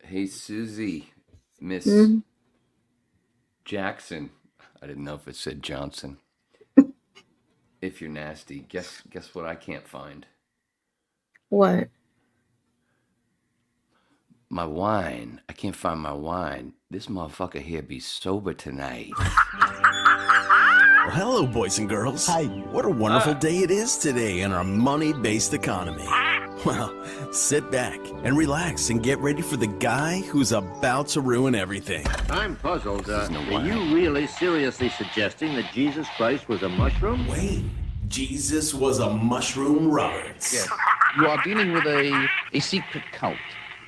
Hey, Susy, Miss Mm, Jackson. I didn't know if it said Johnson. If you're nasty, guess what I can't find? what? My wine. I can't find my wine. This motherfucker here be sober tonight. Well, hello, boys and girls. Hi. What a wonderful Ah, day it is today in our money-based economy. Well, sit back and relax and get ready for the guy who's about to ruin everything. I'm puzzled. this isn't a Are you wine. really seriously suggesting that Jesus Christ was a mushroom? Wayne, Jesus was a mushroom Roberts. Yes. You are dealing with a secret cult,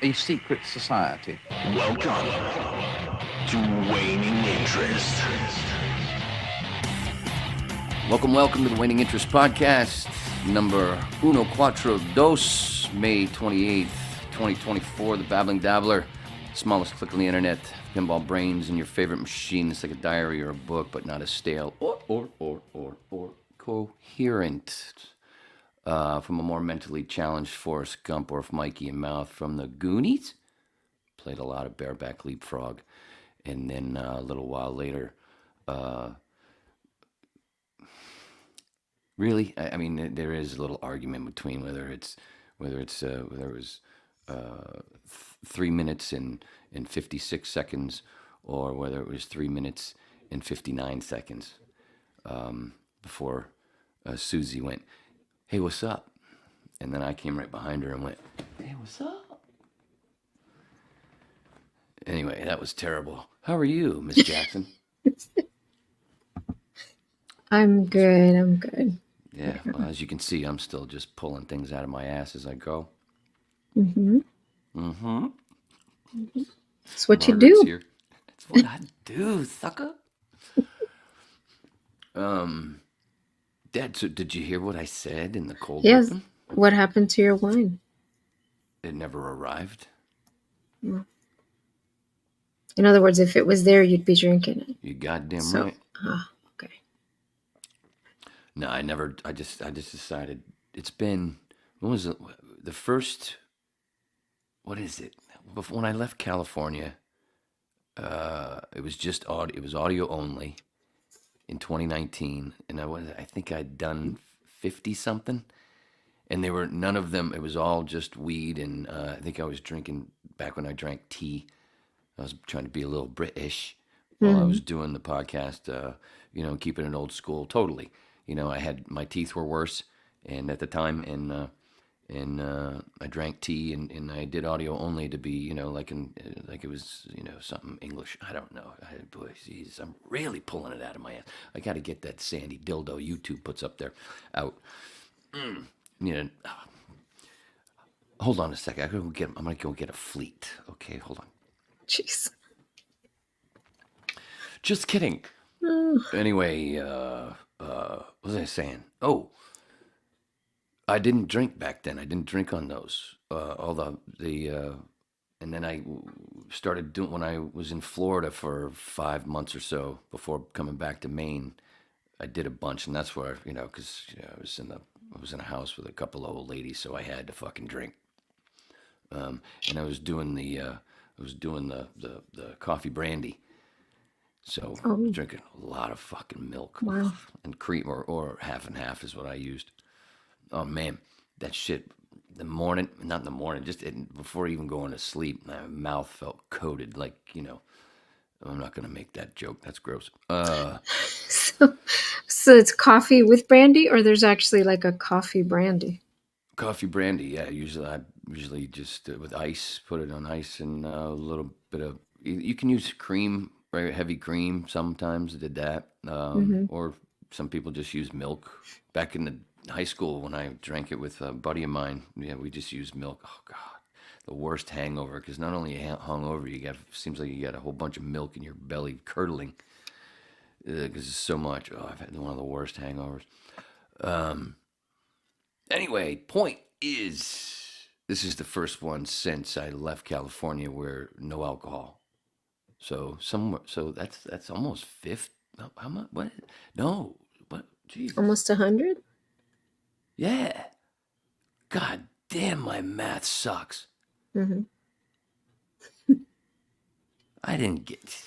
a secret society. Welcome to Waning Interest. Welcome to the Waning Interest Podcast, number uno cuatro dos, May 28th, 2024. The Babbling Dabbler, smallest click on the internet, pinball brains in your favorite machine. It's like a diary or a book, but not as stale or coherent. From a more mentally challenged Forrest Gump or Mikey and Mouth from the Goonies. Played a lot of bareback leapfrog, and then a little while later, really, I mean, there is a little argument between whether it was 3 minutes and 56 seconds, or whether it was 3 minutes and 59 seconds before Susie went, "Hey, what's up?" And then I came right behind her and went, "Hey, what's up?" Anyway, that was terrible. How are you, Miss Jackson? I'm good. I'm good. Yeah, well, as you can see, I'm still just pulling things out of my ass as I go. Mm-hmm. Mm-hmm. It's what you Margaret's do. here. That's what I do, sucker. Dad, so did you hear what I said in the cold Yes. open? What happened to your wine? It never arrived. Mm. In other words, if it was there, you'd be drinking it. You goddamn So, right. okay. No, I never. I just decided. It's been. When was it? The first. What is it? Before, when I left California, it was just audio. It was audio only in 2019, and I think I'd done 50 something, and they were none of them. It was all just weed, and I think I was drinking back when I drank tea. I was trying to be a little British while I Mm-hmm. was doing the podcast, keeping it old school. Totally. I had my teeth were worse, and at the time, and I drank tea, and I did audio only to be, like it was, something English. I don't know. Boy, jeez, I'm really pulling it out of my ass. I got to get that Sandy dildo YouTube puts up there out. You know, hold on a second. I'm gonna go get a fleet. Okay, hold on. Jeez. Just kidding. Oh, Anyway, what was I saying? Oh, I didn't drink back then. I didn't drink on those. All and then I started doing when I was in Florida for 5 months or so before coming back to Maine. I did a bunch, and that's where because I was in a house with a couple of old ladies, so I had to fucking drink. And I was doing the coffee brandy. So I was oh, drinking a lot of fucking milk wow. and cream, or half and half is what I used. Oh man, that shit. The morning, not in the morning, before even going to sleep, my mouth felt coated. I'm not gonna make that joke. That's gross. So, so it's coffee with brandy, or there's actually like a coffee brandy? Coffee brandy. Yeah, I usually just with ice, put it on ice and a little bit of. You can use cream, very heavy cream. Sometimes I did that, Mm-hmm. or some people just use milk. Back in the high school when I drank it with a buddy of mine, yeah, we just used milk. Oh God, the worst hangover because not only you hungover, seems like you got a whole bunch of milk in your belly curdling because it's so much. Oh, I've had one of the worst hangovers. Anyway, point is, this is the first one since I left California where no alcohol. So that's almost fifth. No, how much? What? No, what? Jesus. Almost 100? Yeah. God damn, my math sucks. Mm-hmm. I didn't get.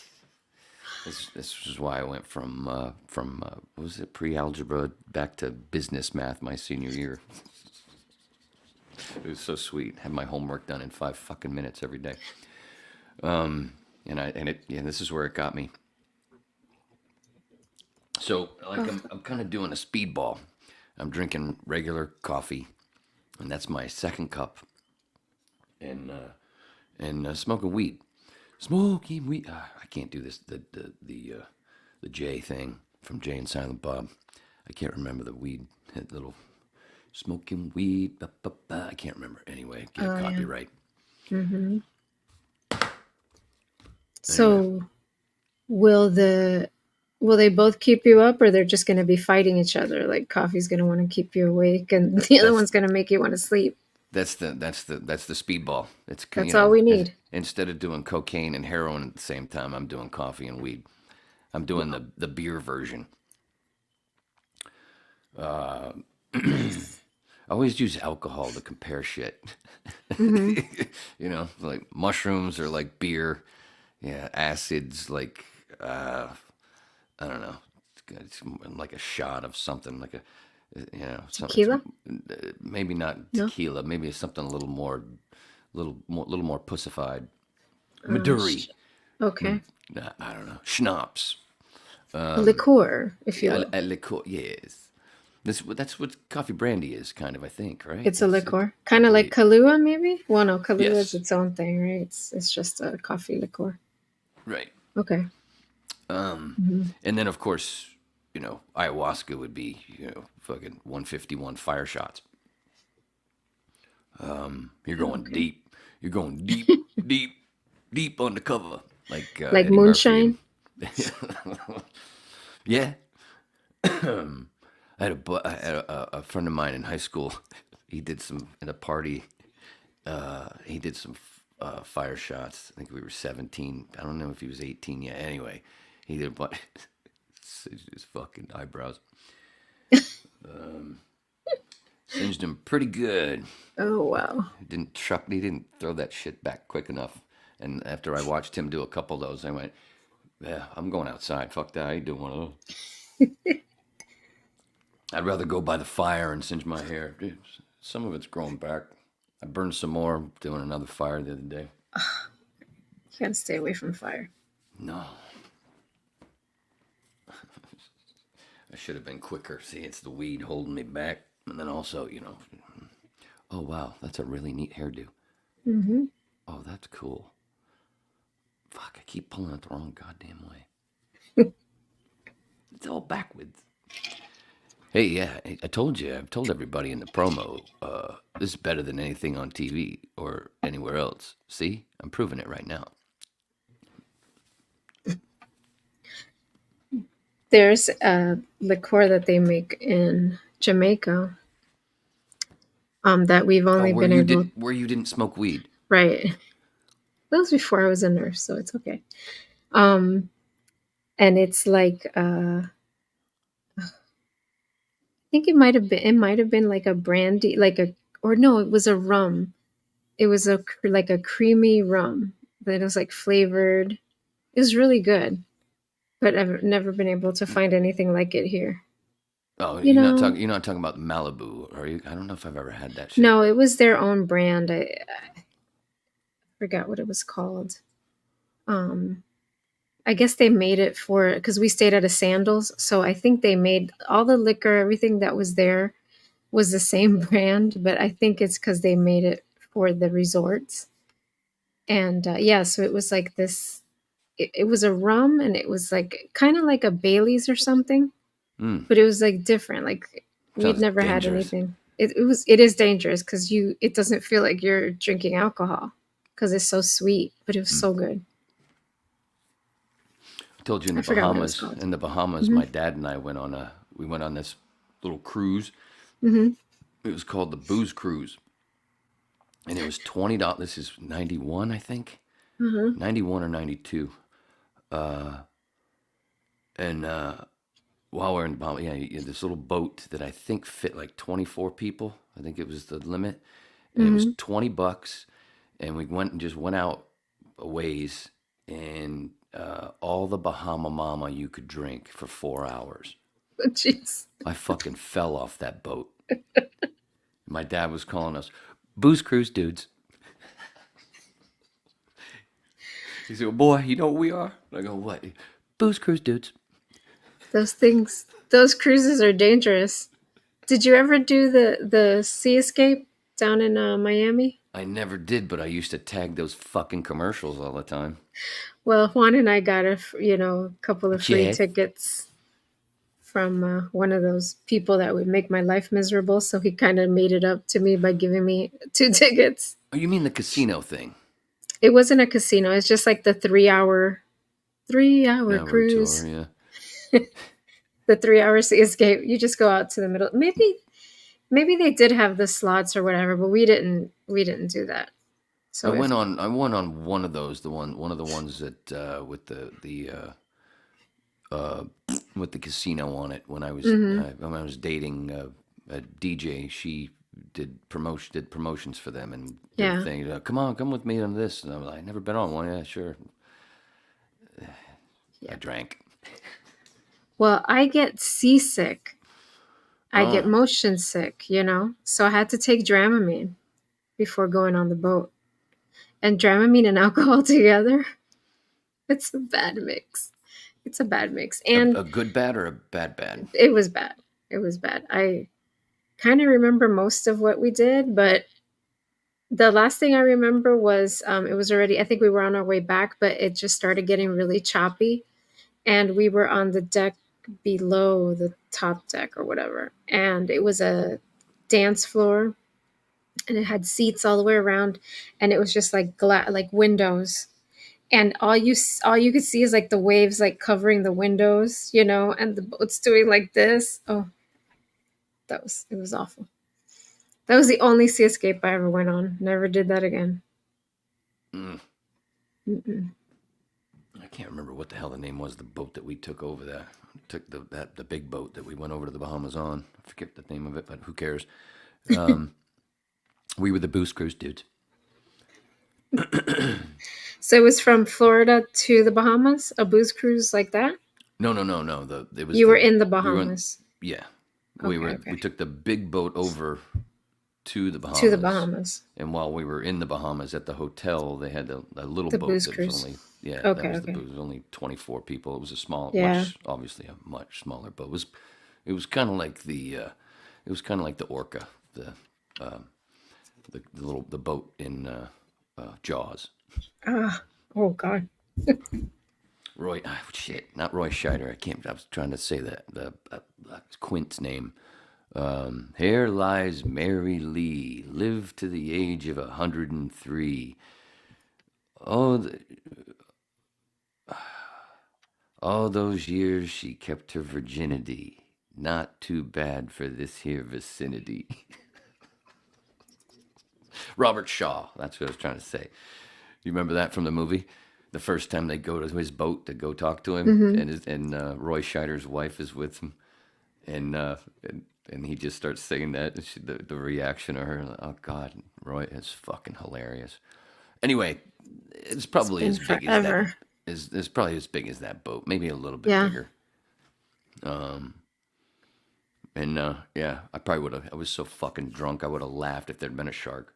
This is why I went from what was it, pre-algebra back to business math my senior year. It was so sweet. Had my homework done in 5 fucking minutes every day. This is where it got me. So like I'm kind of doing a speedball. I'm drinking regular coffee, and that's my second cup. And smoking weed. Smoking weed. I can't do this. The J thing from Jay and Silent Bob. I can't remember the weed. That little smoking weed. I can't remember. Anyway, get a copyright. Yeah. Mm-hmm. So, will they both keep you up, or they're just going to be fighting each other? Like coffee's going to want to keep you awake, and the other one's going to make you want to sleep. That's the speedball. That's all we need. Instead of doing cocaine and heroin at the same time, I'm doing coffee and weed. I'm doing the beer version. I always use alcohol to compare shit. Mm-hmm. Like mushrooms are like beer. Yeah, acids like I don't know. It's like a shot of something, like Tequila. Maybe not tequila. No? Maybe it's something a little more pussified. Maduri. Okay. I don't know. Schnapps. Liqueur, if you will. A liqueur, yes. That's what coffee brandy is, kind of, I think, right? It's a liqueur. Kind of like Kahlua, maybe? Well, no, Kahlua is its own thing, right? It's just a coffee liqueur. Right. Okay. And then, of course, ayahuasca would be, fucking 151 fire shots. You're going deep. You're going deep, deep undercover. Like Eddie moonshine? Yeah. I had a friend of mine in high school. He did some, at a party, he did some fire shots. I think we were 17. I don't know if he was 18 yet. Anyway, he did a bunch. His fucking eyebrows. Singed him pretty good. Oh, wow. He didn't throw that shit back quick enough. And after I watched him do a couple of those, I went, yeah, I'm going outside. Fuck that. I ain't doing one of those. I'd rather go by the fire and singe my hair. Dude, some of it's growing back. I burned some more doing another fire the other day. You gotta stay away from fire. No. I should have been quicker. See, it's the weed holding me back. And then also, oh, wow, that's a really neat hairdo. Mm-hmm. Oh, that's cool. Fuck, I keep pulling it the wrong goddamn way. It's all backwards. Hey, yeah, I've told everybody in the promo, this is better than anything on TV or anywhere else. See? I'm proving it right now. There's a liqueur that they make in Jamaica that we've only been able... Where you didn't smoke weed. Right. That was before I was a nurse, so it's okay. And it's like... I think it might have been like a brandy, it was a rum. It was like a creamy rum that was like flavored. It was really good, but I've never been able to find anything like it here. Oh, you're not talking about Malibu, are you? I don't know if I've ever had that shit. No, it was their own brand. I forgot what it was called. I guess they made it because we stayed at a Sandals, so I think they made all the liquor, everything that was there was the same brand, but I think it's because they made it for the resorts. And so it was like this, it was a rum, and it was like kind of like a Bailey's or something, but it was like different. Like we'd never had anything. It is dangerous because it doesn't feel like you're drinking alcohol because it's so sweet, but it was so good. I told you in the Bahamas, my dad and I went on this little cruise. Mm-hmm. It was called the Booze Cruise, and it was $20. This is 91, I think, 91 or 92. And while we're in the Bahamas, you had this little boat that I think fit like 24 people. I think it was the limit, and it was $20, and we went out a ways. and all the Bahama Mama you could drink for 4 hours. Jeez. I fucking fell off that boat. My dad was calling us booze cruise dudes. He said, well, boy, you know what we are? I go, what? Booze cruise dudes. Those cruises are dangerous. Did you ever do the Sea Escape down in Miami? I never did, but I used to tag those fucking commercials all the time. Well, Juan and I got a couple of free Yes. tickets from one of those people that would make my life miserable. So he kind of made it up to me by giving me 2 tickets. Oh, you mean the casino thing? It wasn't a casino. It's just like the 3 hour cruise. Tour, yeah. The 3 hour Sea Escape. You just go out to the middle. Maybe they did have the slots or whatever, but we didn't do that. So I went on one of those, one of the ones that with the casino on it when I was dating a DJ. She did promotions for them and did a thing. Come with me on this, and I was like, I've never been on one. Yeah, sure. I drank. Well, I get seasick. I get motion sick, So I had to take Dramamine before going on the boat. And Dramamine and alcohol together, it's a bad mix. It's a bad mix. And a good bad or a bad bad? it was bad. It was bad. I kind of remember most of what we did, but the last thing I remember was it was already, I think we were on our way back, but it just started getting really choppy. And we were on the deck below the top deck or whatever. And it was a dance floor and it had seats all the way around. And it was just like like windows. And all you could see is like the waves like covering the windows, and the boat's doing like this. Oh, it was awful. That was the only Sea Escape I ever went on. Never did that again. I can't remember what the hell the name was. The boat that we took over there, the big boat that we went over to the Bahamas on. I forget the name of it, but who cares? We were the booze cruise dudes. So it was from Florida to the Bahamas, a booze cruise like that? No. You were in the Bahamas. We took the big boat over to the Bahamas. To the Bahamas. And while we were in the Bahamas at the hotel, they had a little The boat booze that cruise. was only Okay. It was only 24 people. It was a small, Yeah. obviously a much smaller boat. It was kind of like the Orca, the boat in Jaws. Oh God. Not Roy Scheider. I was trying to say that's Quint's name. Here lies Mary Lee, lived to the age of 103. All those years she kept her virginity. Not too bad for this here vicinity. Robert Shaw, that's what I was trying to say. You remember that from the movie? The first time they go to his boat to go talk to him, and Roy Scheider's wife is with him, and he just starts saying that. And the reaction of her, oh God, Roy, it's fucking hilarious. Anyway, it's probably as big as that. It's probably as big as that boat, maybe a little bit bigger. I probably would have. I was so fucking drunk, I would have laughed if there'd been a shark.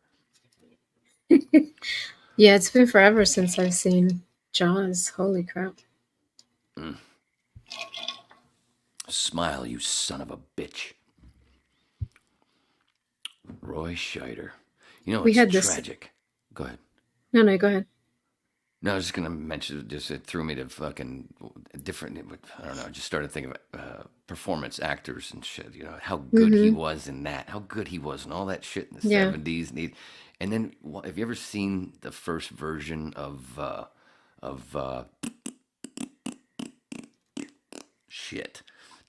Yeah, it's been forever since I've seen Jaws. Holy crap. Smile, you son of a bitch. Roy Scheider. We had it's tragic. Go ahead. No, go ahead. No, I was just going to mention, it threw me to fucking different, I don't know, I just started thinking about performance actors and shit, how good he was in that, how good he was and all that shit in the 70s. And then, have you ever seen the first version of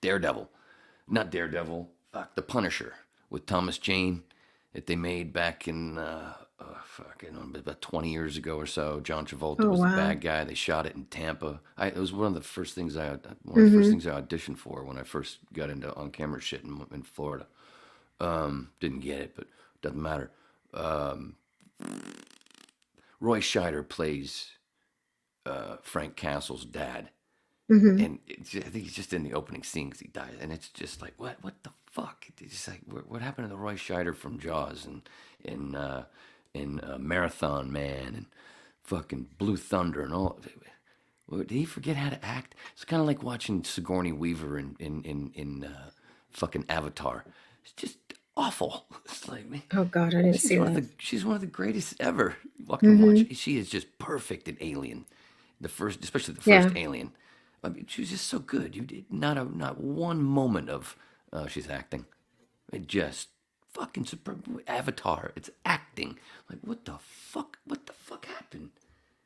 Daredevil? Not Daredevil, The Punisher with Thomas Jane that they made back in, about 20 years ago or so. John Travolta was the bad guy. They shot it in Tampa. It was one of the first things I auditioned for when I first got into on-camera shit in Florida. Didn't get it, but doesn't matter. Roy Scheider plays Frank Castle's dad. Mm-hmm. And I think he's just in the opening scene because he dies, and it's just like, what the fuck? It's just like, what happened to the Roy Scheider from Jaws and Marathon Man and fucking Blue Thunder and all? Did he forget how to act? It's kind of like watching Sigourney Weaver in fucking Avatar. It's just awful. It's like, man, Oh God, I didn't see that. she's one of the greatest ever. Fucking Mm-hmm. watch. She is just perfect in Alien, especially the Yeah. first Alien. I mean, she was just so good. You did not one moment of she's acting. It just fucking superb. Avatar. It's acting. Like what the fuck? What the fuck happened?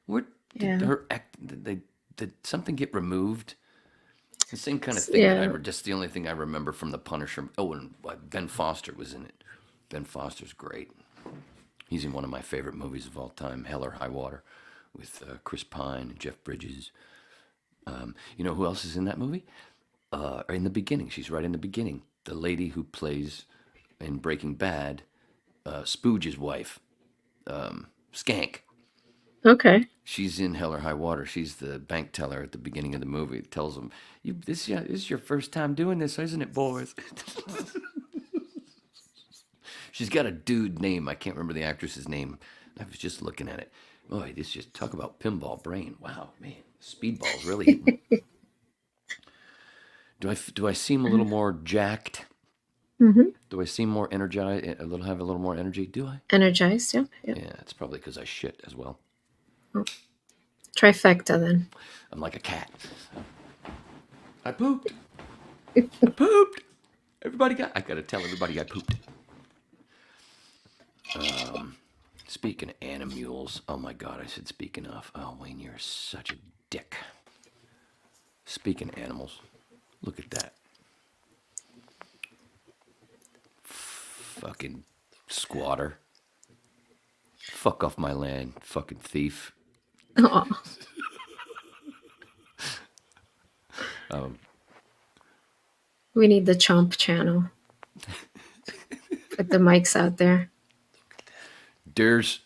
Where did Yeah. her act? Did something get removed? It's the same kind of thing Yeah. just the only thing I remember from The Punisher. Oh, and Ben Foster was in it. Ben Foster's great. He's in one of my favorite movies of all time, Hell or High Water, with Chris Pine and Jeff Bridges. You know who else is in that movie? In the beginning, she's right in the beginning. The lady who plays in Breaking Bad, Spooge's wife, Skank. Okay. She's in Hell or High Water. She's the bank teller at the beginning of the movie. It tells them, this is your first time doing this, isn't it, boys?" She's got a dude name. I can't remember the actress's name. I was just looking at it. Boy, this just talk about pinball brain. Wow, man, speedball's really hitting. Do I seem a little more jacked? Mm-hmm. Do I seem more energized? Have a little more energy? Do I? Energized. Yeah. Yeah. Yeah, it's probably because I shit as well. Oh. Trifecta then. I'm like a cat. I pooped. I pooped. I gotta tell everybody I pooped. Speaking of animules, oh my God, I said speaking of. Oh, Wayne, you're such a dick. Speaking of animals, look at that. Fucking squatter. Fuck off my land, fucking thief. Oh. We need the chomp channel. Put the mics out there. Deers.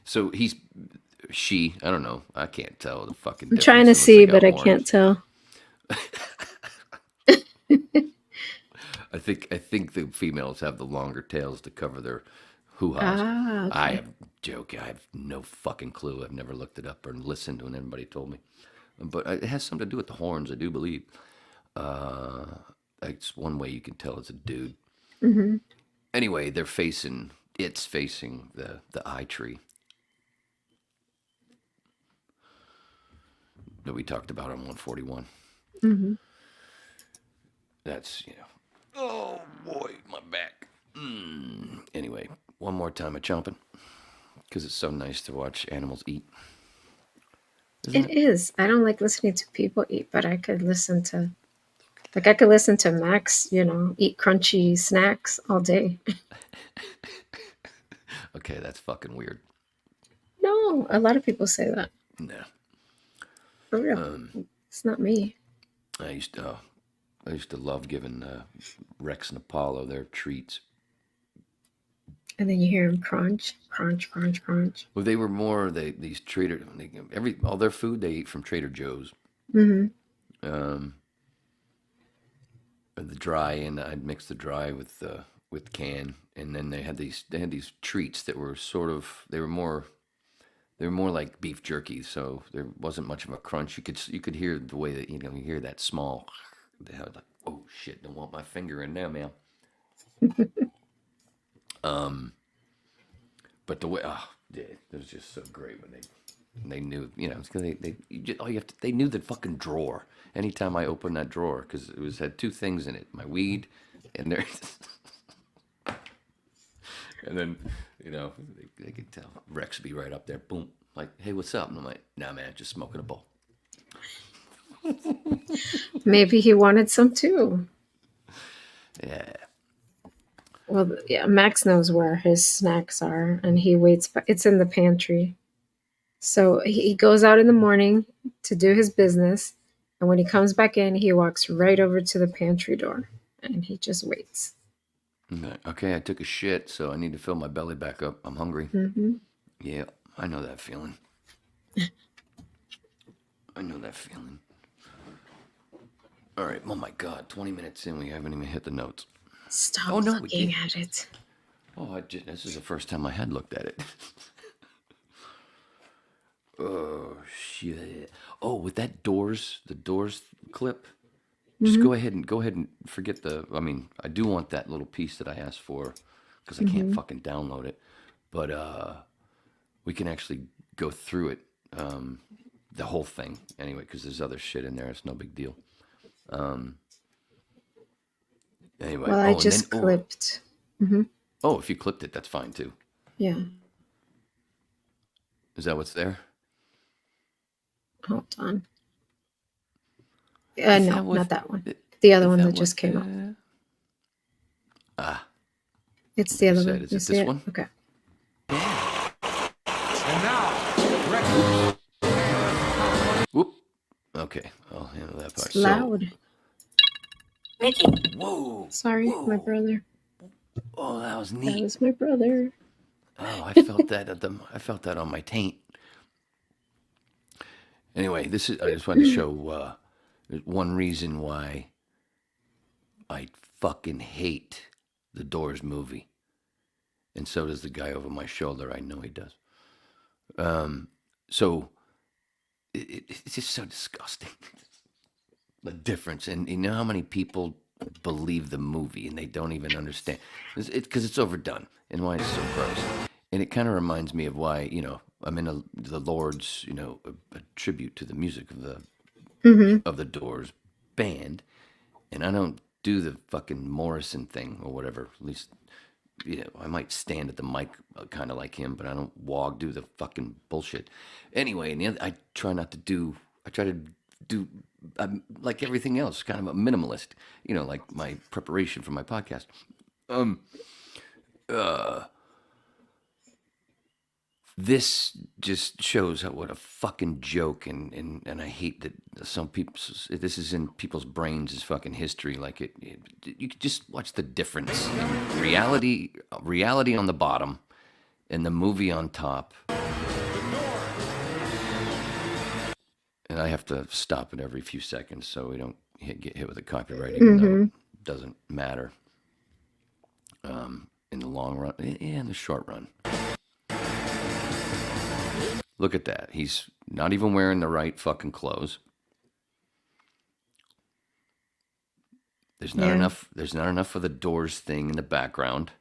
So she, I don't know. I can't tell the fucking I'm difference. trying to see, but I can't tell. I think the females have the longer tails to cover their hoo-has. Ah, okay. I am joking. I have no fucking clue. I've never looked it up or listened when anybody told me. But it has something to do with the horns, I do believe. It's one way you can tell it's a dude. Mm-hmm. Anyway, it's facing the eye tree that we talked about on 141. Mm-hmm. That's, oh boy, my back. Anyway, one more time of chomping, because it's so nice to watch animals eat. It is. I don't like listening to people eat, but I could listen to, Max, eat crunchy snacks all day. Okay, that's fucking weird. No, a lot of people say that. Nah. For real. It's not me. I used to love giving Rex and Apollo their treats. And then you hear them crunch, crunch, crunch, crunch. Well, they were more these all their food they eat from Trader Joe's. Mm-hmm. The dry, and I'd mix the dry with can, and then they had these treats that were they were more like beef jerky, so there wasn't much of a crunch. You could hear the way that you hear that small. They had like, oh shit, don't want my finger in there, man. But the way, it was just so great when they knew, it's because they knew the fucking drawer. Anytime I opened that drawer, because it had two things in it, my weed and their, and then, they could tell Rex would be right up there, boom, like, hey, what's up? And I'm like, nah, man, just smoking a bowl. Maybe he wanted some too. Yeah. Well, yeah, Max knows where his snacks are, and he waits. It's in the pantry. So he goes out in the morning to do his business, and when he comes back in, he walks right over to the pantry door, and he just waits. Okay, I took a shit, so I need to fill my belly back up. I'm hungry. Mm-hmm. Yeah, I know that feeling. I know that feeling. All right. Oh my God. 20 minutes in, we haven't even hit the notes. Stop Oh no, we looking did. at it. Oh, this is the first time I had looked at it. Oh shit. Oh, with the Doors clip. Just go ahead and forget I mean, I do want that little piece that I asked for because I can't fucking download it. But we can actually go through it, the whole thing anyway, because there's other shit in there. It's no big deal. Anyway, Well, I just clipped. if you clipped it, that's fine too. Yeah. Is that what's there? Hold on. Is No, that what- not that one. The other is one that what- just came up. It's the you other said, one. is You it see this it? one? Okay. Whoop. Okay, I'll handle that part. It's loud. Whoa. Sorry, Whoa. my brother. Oh, that was That neat. was my brother. Oh, I felt that I felt that on my taint. Anyway, I just wanted to show one reason why I fucking hate the Doors movie, and so does the guy over my shoulder. I know he does. So it's just so disgusting. The difference, and you know how many people believe the movie and they don't even understand it's because it's overdone and why it's so gross. And it kind of reminds me of why I'm in the Lord's a tribute to the music of the Doors band, and I don't do the fucking Morrison thing or whatever. At least I might stand at the mic kind of like him, but I don't do the fucking bullshit. Anyway, and I try to do I'm like everything else, kind of a minimalist, like my preparation for my podcast. This just shows what a fucking joke, and I hate that some people, this is in people's brains as fucking history. Like you could just watch the difference in reality on the bottom, and the movie on top. And I have to stop it every few seconds so we don't get hit with a copyright, even though it doesn't matter in the long run. Yeah, in the short run. Look at that. He's not even wearing the right fucking clothes. There's not enough. There's not enough for the Doors thing in the background.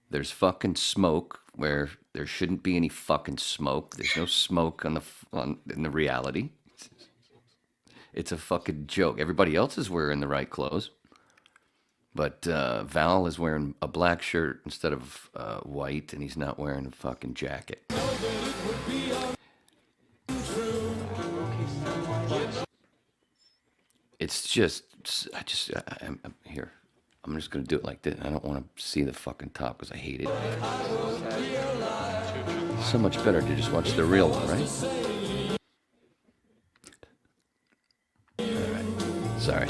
There's fucking smoke where there shouldn't be any fucking smoke. There's no smoke in the reality. It's a fucking joke. Everybody else is wearing the right clothes, but Val is wearing a black shirt instead of white, and he's not wearing a fucking jacket. It's just, I'm here. I'm just gonna do it like this. I don't want to see the fucking top because I hate it. So much better to just watch the real one, right? All right. Sorry.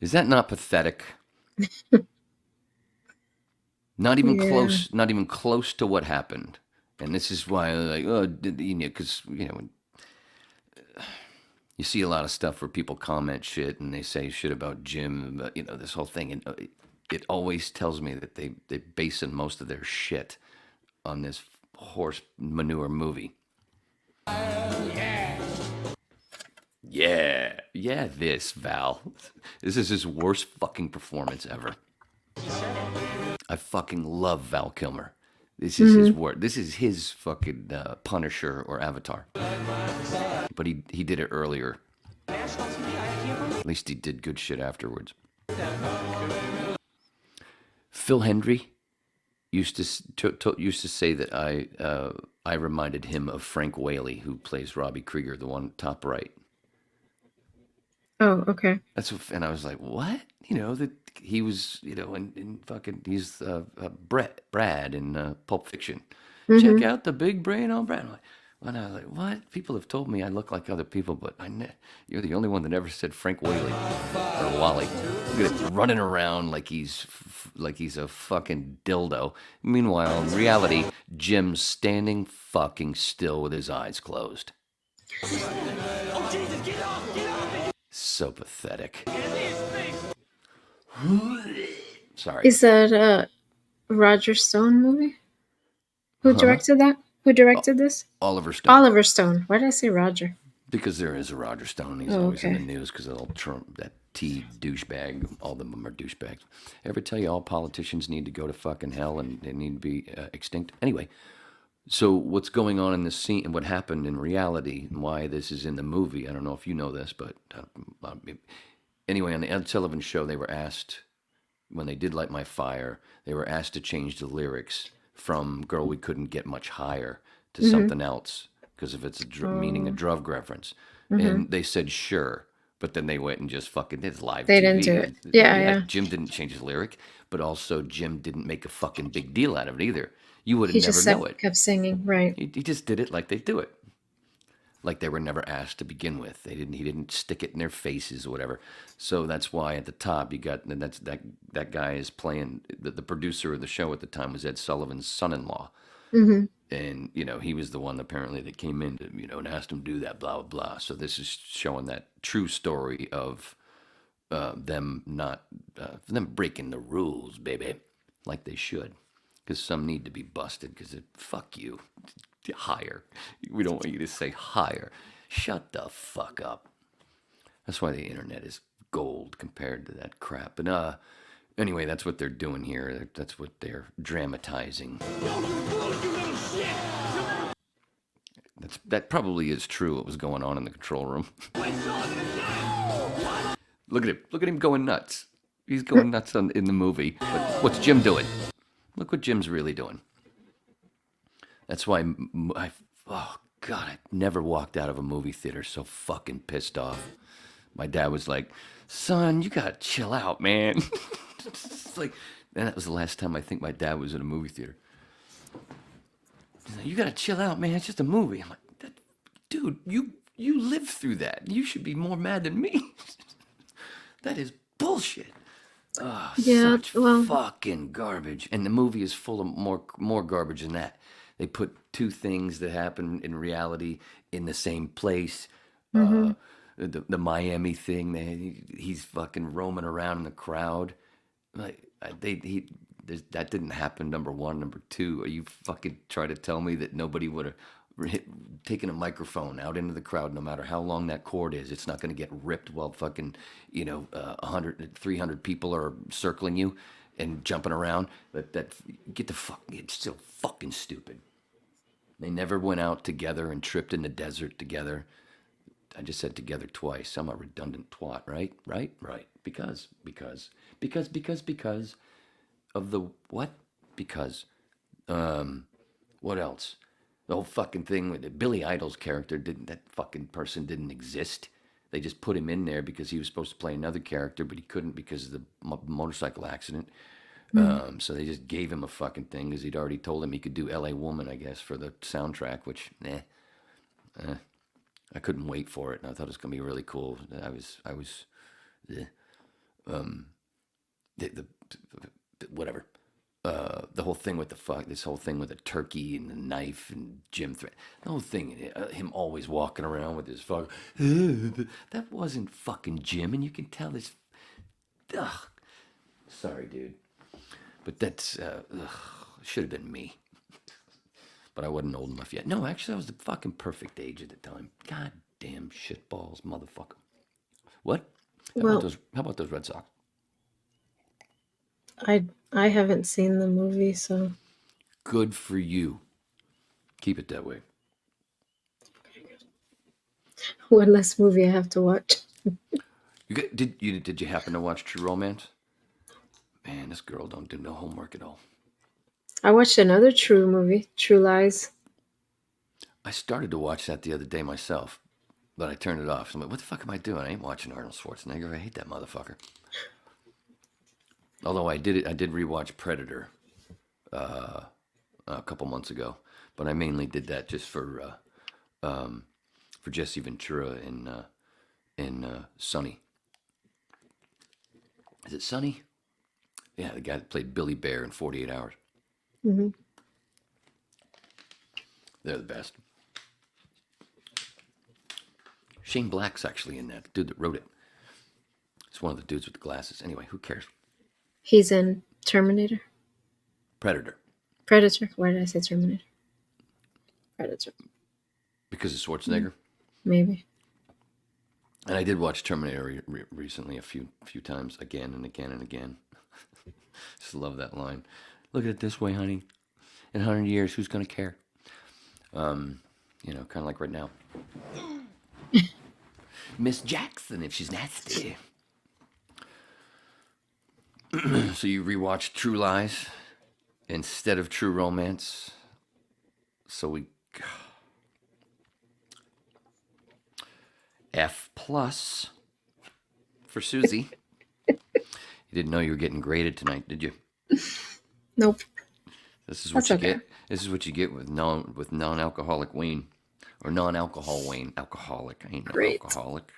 Is that not pathetic? Not even close. Not even close to what happened. And this is why, because you see a lot of stuff where people comment shit and they say shit about Jim, but this whole thing, and it always tells me that they basing most of their shit on this horse manure movie. Yeah, this Val. This is his worst fucking performance ever. I fucking love Val Kilmer. This is his work. This is his fucking Punisher or Avatar. But he did it earlier. At least he did good shit afterwards. Phil Hendry used to say that I reminded him of Frank Whaley, who plays Robbie Krieger, the one top right. Oh, okay. And I was like, what? That he was, in fucking, he's Brad in Pulp Fiction. Check out the big brain on Brad. I'm like, And I was like, what? People have told me I look like other people, but you're the only one that ever said Frank Whaley or Wally. Look at it, running around like he's a fucking dildo. Meanwhile, in reality, Jim's standing fucking still with his eyes closed. So pathetic. Sorry. Is that a Roger Stone movie? Who directed that? Who directed this? Oliver Stone. Oliver Stone. Why did I say Roger? Because there is a Roger Stone. He's always in the news because of all Trump, that T douchebag. All of them are douchebags. Ever tell you all politicians need to go to fucking hell and they need to be extinct? Anyway, so what's going on in this scene and what happened in reality and why this is in the movie, I don't know if you know this, but anyway, on the Ed Sullivan Show, they were asked, when they did Light My Fire, they were asked to change the lyrics from Girl We Couldn't Get Much Higher to something else because if it's meaning a drug reference. And they said sure, but then they went and just fucking did live They TV. didn't do it. Yeah. Jim didn't change his lyric, but also Jim didn't make a fucking big deal out of it either. You would He have never just know it. kept singing, right? He just did it like they do it. Like they were never asked to begin with. He didn't stick it in their faces or whatever. So that's why at the top you got, and that guy is playing, the producer of the show at the time was Ed Sullivan's son-in-law. Mm-hmm. And, he was the one apparently that came in to, and asked him to do that, blah, blah, blah. So this is showing that true story of them breaking the rules, baby, like they should. Because some need to be busted because fuck you. Higher. We don't want you to say higher. Shut the fuck up. That's why the internet is gold compared to that crap. And anyway, that's what they're doing here. That's what they're dramatizing. That probably is true. What was going on in the control room? Look at him. Look at him going nuts. He's going nuts in the movie. But what's Jim doing? Look what Jim's really doing. That's why oh God, I never walked out of a movie theater so fucking pissed off. My dad was like, son, you gotta chill out, man. It's like, and that was the last time I think my dad was in a movie theater. He's like, you gotta chill out, man. It's just a movie. I'm like, dude, you lived through that. You should be more mad than me. That is bullshit. Oh, Yeah, such fucking garbage. And the movie is full of more garbage than that. They put two things that happen in reality in the same place. The Miami thing, he's fucking roaming around in the crowd. Like that didn't happen. Number one, number two. Are you fucking trying to tell me that nobody would have taken a microphone out into the crowd, no matter how long that cord is? It's not going to get ripped while fucking 100, 300 people are circling you and jumping around. Get the fuck. It's still fucking stupid. They never went out together and tripped in the desert together. I just said together twice. I'm a redundant twat, right? Right? Because of the what? Because. What else? The whole fucking thing with Billy Idol's character that fucking person didn't exist. They just put him in there because he was supposed to play another character, but he couldn't because of the motorcycle accident. So they just gave him a fucking thing because he'd already told him he could do L.A. Woman, I guess, for the soundtrack, which, I couldn't wait for it, and I thought it was going to be really cool. Whatever. The whole thing with this whole thing with the turkey and the knife and Jim the whole thing, him always walking around with his fuck. That wasn't fucking Jim, and you can tell this. Ugh. Sorry, dude. But that's, should have been me. But I wasn't old enough yet. No, actually, I was the fucking perfect age at the time. God damn shitballs, motherfucker. What? How about those Red Sox? I haven't seen the movie, so. Good for you. Keep it that way. One less movie I have to watch. Did you happen to watch True Romance? Man, this girl don't do no homework at all. I watched another True movie, True Lies. I started to watch that the other day myself, but I turned it off. So I'm like, what the fuck am I doing? I ain't watching Arnold Schwarzenegger. I hate that motherfucker. Although I did rewatch Predator a couple months ago, but I mainly did that just for for Jesse Ventura in Sonny. Is it Sonny? Yeah, the guy that played Billy Bear in 48 Hours. Mm-hmm. They're the best. Shane Black's actually in that. The dude that wrote it. It's one of the dudes with the glasses. Anyway, who cares? He's in Terminator. Predator. Predator. Why did I say Terminator? Predator. Because of Schwarzenegger. Maybe. And I did watch Terminator recently a few times, again and again and again. Just love that line. Look at it this way, honey. In 100 years, who's going to care? You know, kind of like right now. Miss Jackson, if she's nasty. So you rewatched True Lies instead of True Romance. So we... F plus for Susy. You didn't know you were getting graded tonight, did you? Nope. This is what That's you okay. get. This is what you get with non-alcoholic Wayne, or non-alcohol Wayne. Alcoholic. I ain't no Great. alcoholic.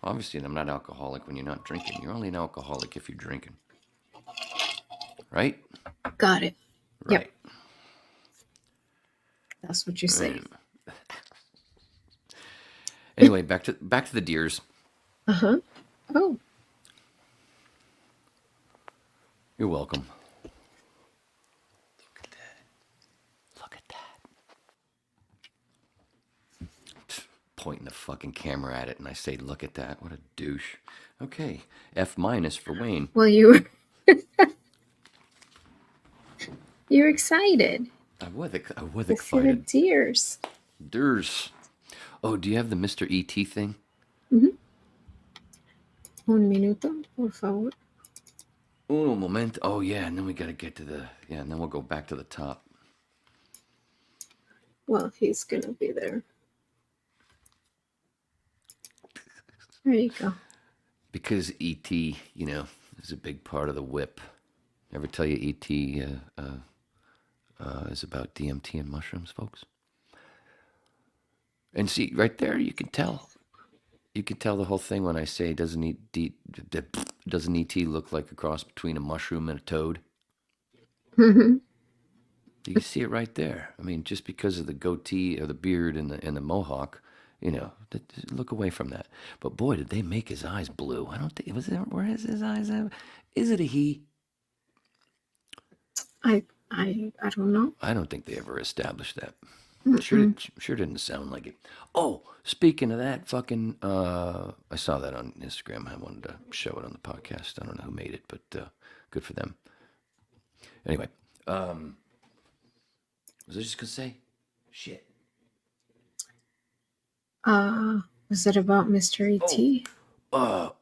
Obviously, I'm not alcoholic when you're not drinking. You're only an alcoholic if you're drinking. Right? Got it. Right. Yep. That's what you say. Anyway, back to the deers. Uh-huh. Oh. You're welcome. Look at that. Look at that. Pointing the fucking camera at it, and I say, "Look at that! What a douche." Okay, F minus for Wayne. Well, you're excited. I was To see the excited. deers. Deers. Oh, do you have the Mr. E.T. thing? Mm-hmm. Un minuto, por favor. Uno momento. Oh yeah, and then we gotta get to and then we'll go back to the top. Well, he's gonna be there. There you go. Because E.T., you know, is a big part of the whip. Ever tell you E.T. Is about DMT and mushrooms, folks? And see, right there, you can tell. You can tell the whole thing when I say, doesn't E.T. look like a cross between a mushroom and a toad? Mm-hmm. You can see it right there. I mean, just because of the goatee or the beard and the mohawk, you know, look away from that. But boy, did they make his eyes blue. I don't think, where is his eyes? Is it a he? I don't know. I don't think they ever established that. Mm-mm. Sure didn't sound like it. Oh, speaking of that, fucking, I saw that on Instagram. I wanted to show it on the podcast. I don't know who made it, but good for them. Anyway, was I just gonna say, shit. Was it about Mr. E.T.? I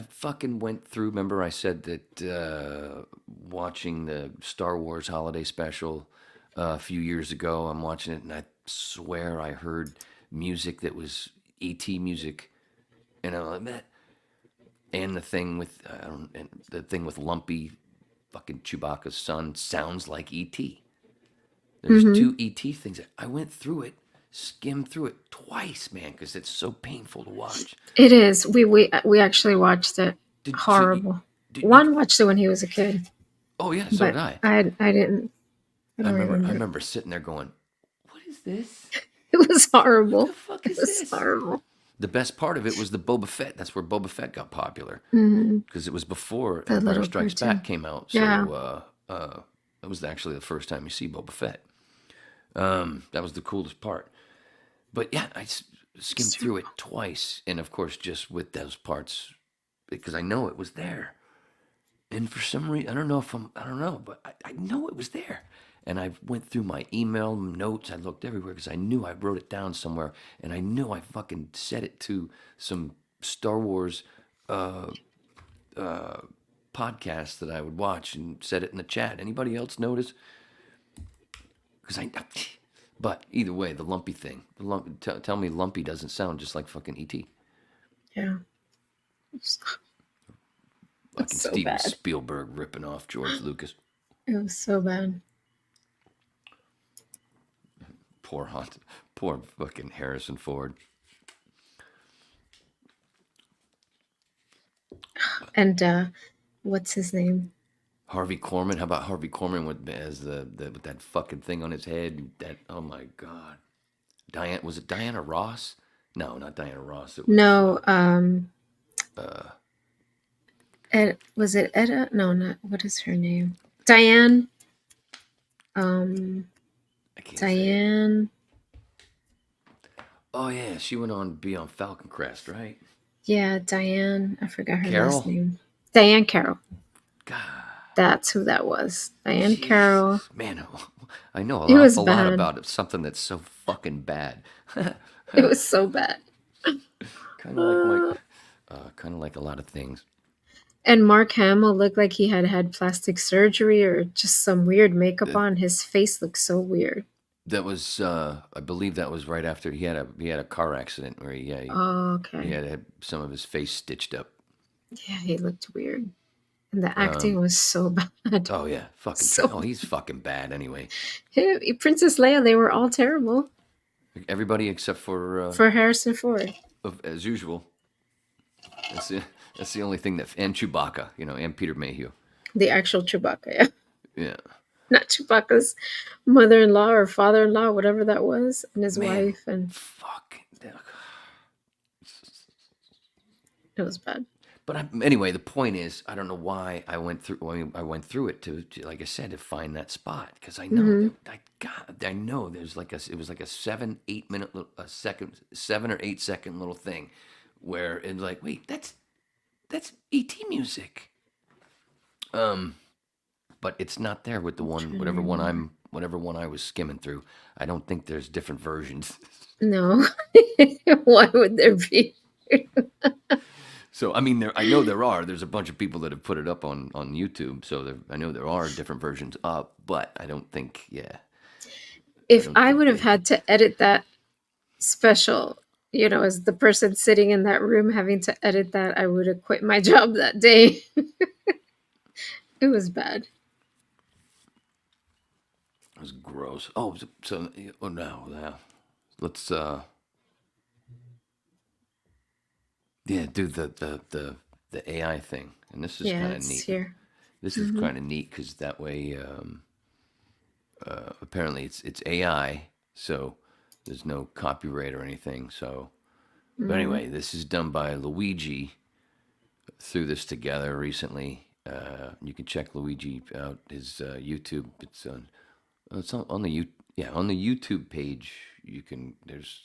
fucking went through. Remember, I said that watching the Star Wars Holiday Special a few years ago. I'm watching it, and I swear I heard music that was E.T. music, and I'm like that. And the thing with Lumpy, fucking Chewbacca's son, sounds like E.T. There's two E.T. things. I went through it, skimmed through it twice, man, because it's so painful to watch. It is. We actually watched it. Horrible. Juan watched it when he was a kid. Oh yeah, so did I. I didn't. I remember sitting there going, "What is this? It was horrible. What the fuck is this?" Horrible. The best part of it was the Boba Fett. That's where Boba Fett got popular because it was before The Empire little Strikes cartoon. Back came out. So Yeah. that was actually the first time you see Boba Fett. That was the coolest part. But yeah, I skimmed through it twice, and of course, just with those parts, because I know it was there. And for some reason, I don't know, but I know it was there. And I went through my email notes. I looked everywhere because I knew I wrote it down somewhere, and I knew I fucking set it to some Star Wars podcast that I would watch and set it in the chat. Anybody else notice? But either way, the Lumpy thing. Tell me Lumpy doesn't sound just like fucking E.T. Yeah. Fucking so Steven bad. Spielberg ripping off George Lucas. It was so bad. Poor Hunt. Poor fucking Harrison Ford. And what's his name? Harvey Korman. How about Harvey Korman with with that fucking thing on his head? That, oh my god. Was it Diana Ross? No, not Diana Ross. It was No, was it Etta? No, not, what is her name? Diane. I can't say it. Diane. Oh yeah, she went on to be on Falcon Crest, right? Yeah, Diane. I forgot her last Carol? name. Diane Carroll. God, That's who that was. Diane Carroll. Jesus. Man, I know It an was awful lot bad. about something that's so fucking bad. It was so bad. Kind of like my, kind of like a lot of things. And Mark Hamill looked like he had had plastic surgery or just some weird makeup Uh, on. His face looked so weird. That was, I believe that was right after he had a car accident where Oh, he okay. had some of his face stitched up. Yeah, he looked weird. And the acting was so bad. Oh yeah, fucking. So He's fucking bad anyway. him, Princess Leia, they were all terrible Everybody except for Harrison Ford. as usual. That's the, that's the only thing that, and Chewbacca, and Peter Mayhew. The actual Chewbacca, yeah. Yeah, Not Chewbacca's mother-in-law or father-in-law, whatever that was, and his man, wife, and fucking. it was bad. But anyway, the point is, I don't know why I went through. I went through it like I said, to find that spot because I know I know there's like it was like a 7-8 minute, a second, 7 or 8 second little thing where it's like, wait, that's ET music. But it's not there with the one, whatever one I was skimming through. I don't think there's different versions. No. Why would there be? So I mean, I know there are. There's a bunch of people that have put it up on YouTube. So I know there are different versions up, but I don't think. Yeah. If I would have had to edit that special, as the person sitting in that room having to edit that, I would have quit my job that day. It was bad. It was gross. Oh, oh no, yeah. Let's yeah, do the AI thing, and this is Yeah, kind of it's neat. here. This is kind of neat because that way, apparently it's AI, so there's no copyright or anything. So, but anyway, this is done by Luigi. Threw this together recently. You can check Luigi out, his YouTube. It's on the on the YouTube page. You can there's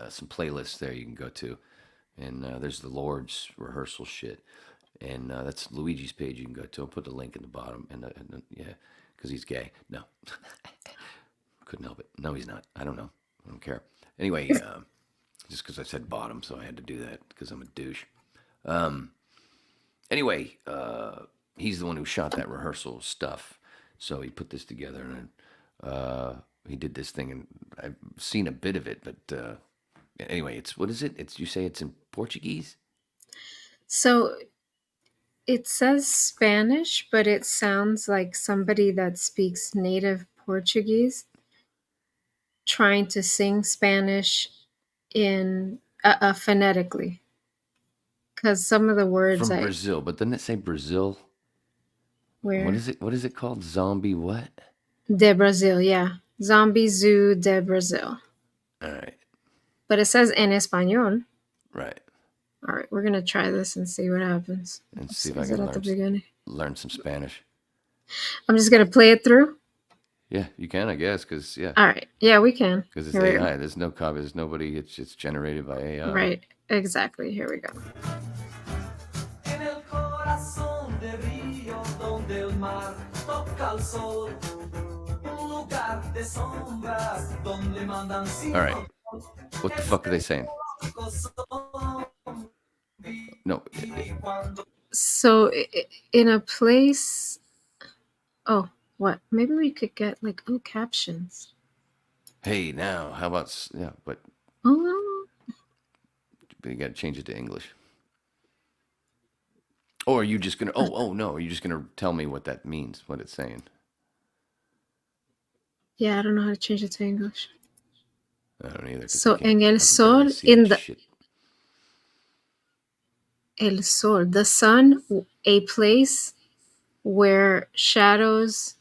some playlists there you can go to, and there's the Lord's rehearsal shit, and that's Luigi's page you can go to. I'll put the link in the bottom, and yeah, because he's gay. No, couldn't help it. No, he's not. I don't know. I don't care. Anyway, just because I said bottom, so I had to do that because I'm a douche. Anyway, he's the one who shot that rehearsal stuff, so he put this together, and he did this thing, and I've seen a bit of it, but anyway, what is it? You say it's in Portuguese? So it says Spanish, but it sounds like somebody that speaks native Portuguese trying to sing Spanish in phonetically. Because some of the words From Brazil, but doesn't it say Brazil? where What is it called? Zombie what? de Brazil, yeah, Zombie Zoo de Brazil. All right, But it says en español. right. All right, we're gonna try this and see what happens. And It see if I says it can at the beginning. learn some Spanish. I'm just gonna play it through. Yeah, you can, I guess, because All right, yeah, we can. because it's Here we go. AI. There's no copy. There's nobody. It's generated by AI. Right, exactly. Here we go. En el corazón de río donde el mar toca el sol, un lugar de sombras donde mandan All right. What the fuck are they saying? No. So in a place, oh, what? Maybe we could get like captions. Hey, now, how about but Oh, you got to change it to English. Or are you just gonna? Oh no! Are you just gonna tell me what that means? What it's saying? Yeah, I don't know how to change it to English. I don't either. 'Cause So, I can't. en el I can barely sol, see that shit. el sol, the sun, a place where shadows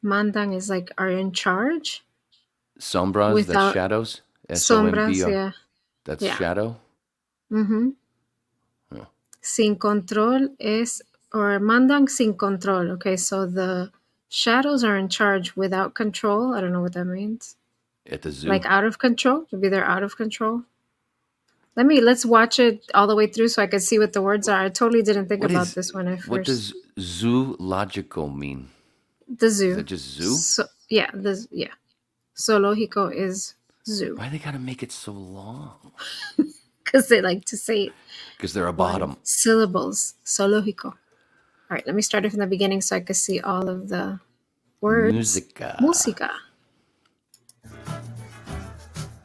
mandan is like are in charge Sombras, that's without shadows. sombras. SOMBR. Yeah, That's yeah. shadow. Mm-hmm. Oh. Sin control is or mandan sin control. Okay, so the shadows are in charge without control. I don't know what that means. At the zoo. Like out of control. Maybe they're out of control. Let's watch it all the way through so I can see what the words are. I totally didn't think What about is? this when I What first does zoological mean? the Is zoo. that just zoo? So yeah, Zoológico is zoo Why they gotta make it so long? because they like to say it Because they're a one bottom. syllables. Zoológico. All right, let me start it from the beginning so I can see all of the words. Musica. Música.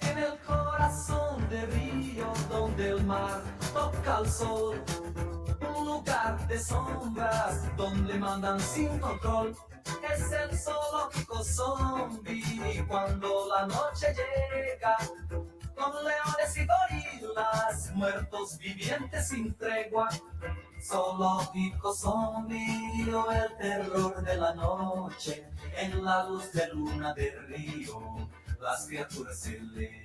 En el corazón de río donde el mar toca al sol, un lugar de sombras donde mandan sin control. Es el zoológico zombie cuando la noche llega, con leones y gorilas, muertos vivientes sin tregua. Zoológico zombie o el terror de la noche, en la luz de luna del río, las criaturas se elevan.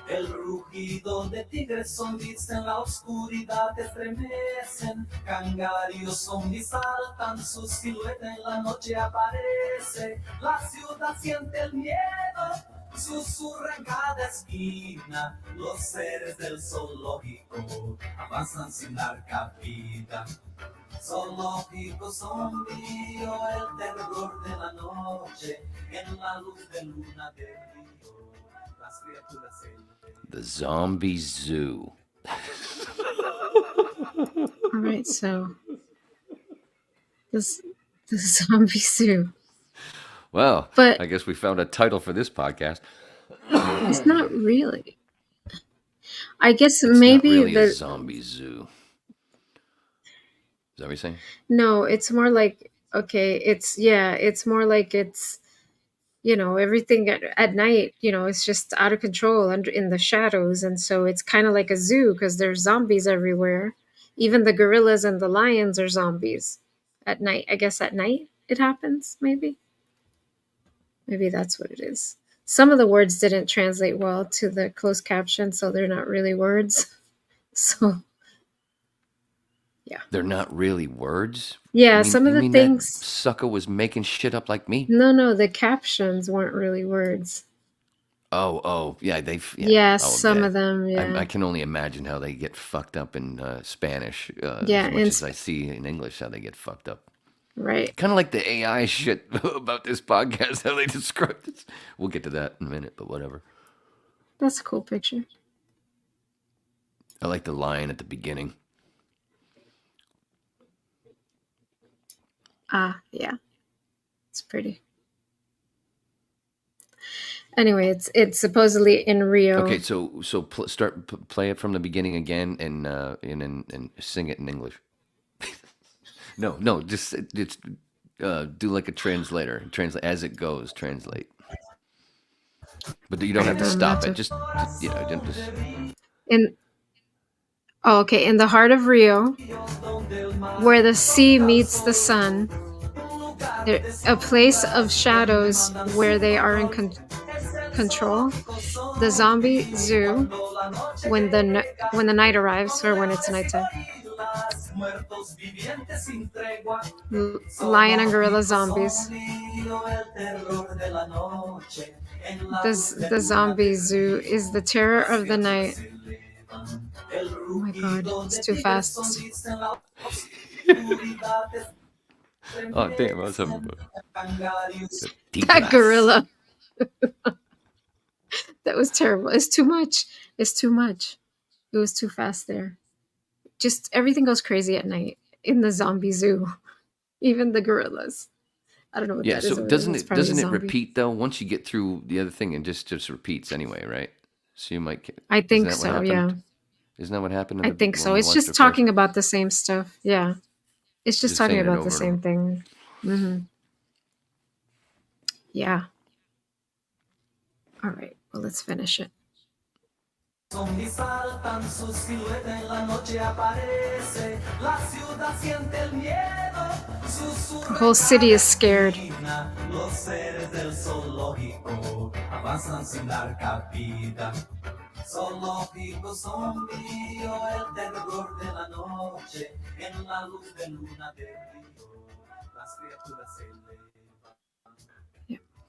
El rugido de tigres zombies en la oscuridad estremecen. Cangarios zombies saltan, su silueta en la noche aparece. La ciudad siente el miedo, susurra en cada esquina. Los seres del zoológico avanzan sin dar cabida. Zoológico zombie o el terror de la noche, en la luz de luna del río, las criaturas se The zombie zoo. All right, so this the zombie zoo. Well, But I guess we found a title for this podcast. it's not really. I guess It's not maybe really a zombie zoo. Is that what you're saying? no, it's more like it's more like it's everything at night, it's just out of control under in the shadows, and so it's kind of like a zoo because there's zombies everywhere. Even the gorillas and the lions are zombies at night. I guess at night it happens, maybe that's what it is. Some of the words didn't translate well to the closed caption, so they're not really words. So yeah, They're not really words. yeah, some of You the mean that things. sucker was making shit up like me? No, the captions weren't really words. Oh, yeah, Yeah, I'll some bet. of them, yeah. I can only imagine how they get fucked up in Spanish Yeah, as much in as I see in English how they get fucked up. Right. Kind of like the AI shit about this podcast, how they describe this. We'll get to that in a minute, but whatever. That's a cool picture. I like the line at the beginning. Yeah. It's pretty. Anyway, it's supposedly in Rio. Okay, so play it from the beginning again and sing it in English. No, just do like a translator. Translate as it goes. Translate, but you don't have to stop it. Just just. In okay, in the heart of Rio, where the sea meets the sun, a place of shadows where they are in control. The zombie zoo, when the night arrives or when it's nighttime. Lion and gorilla zombies. The zombie zoo is the terror of the night. Oh my god, it's too fast. Oh damn! I was having That gorilla. That was terrible. It's too much. It's too much. It was too fast there. Just everything goes crazy at night in the zombie zoo. Even the gorillas. I don't know what that is. So over there. doesn't It's it probably a doesn't it zombie. repeat though? Once you get through the other thing, and just repeats anyway, right? So you might. I think isn't that so. what Yeah. happened? Isn't that what happened? I think so. when we It's watched just it talking first? about the same stuff. Yeah. It's just talking saying it about over the and same over. thing. Yeah. All right. Well, let's finish it. Zombies saltan, su silueta en la noche aparece. La ciudad siente el miedo, The whole city is scared. camina. Los seres del zoológico avanzan sin dar cabida. Zoológico zombie, el terror de la noche. En la luz de luna del río, las criaturas se elevan.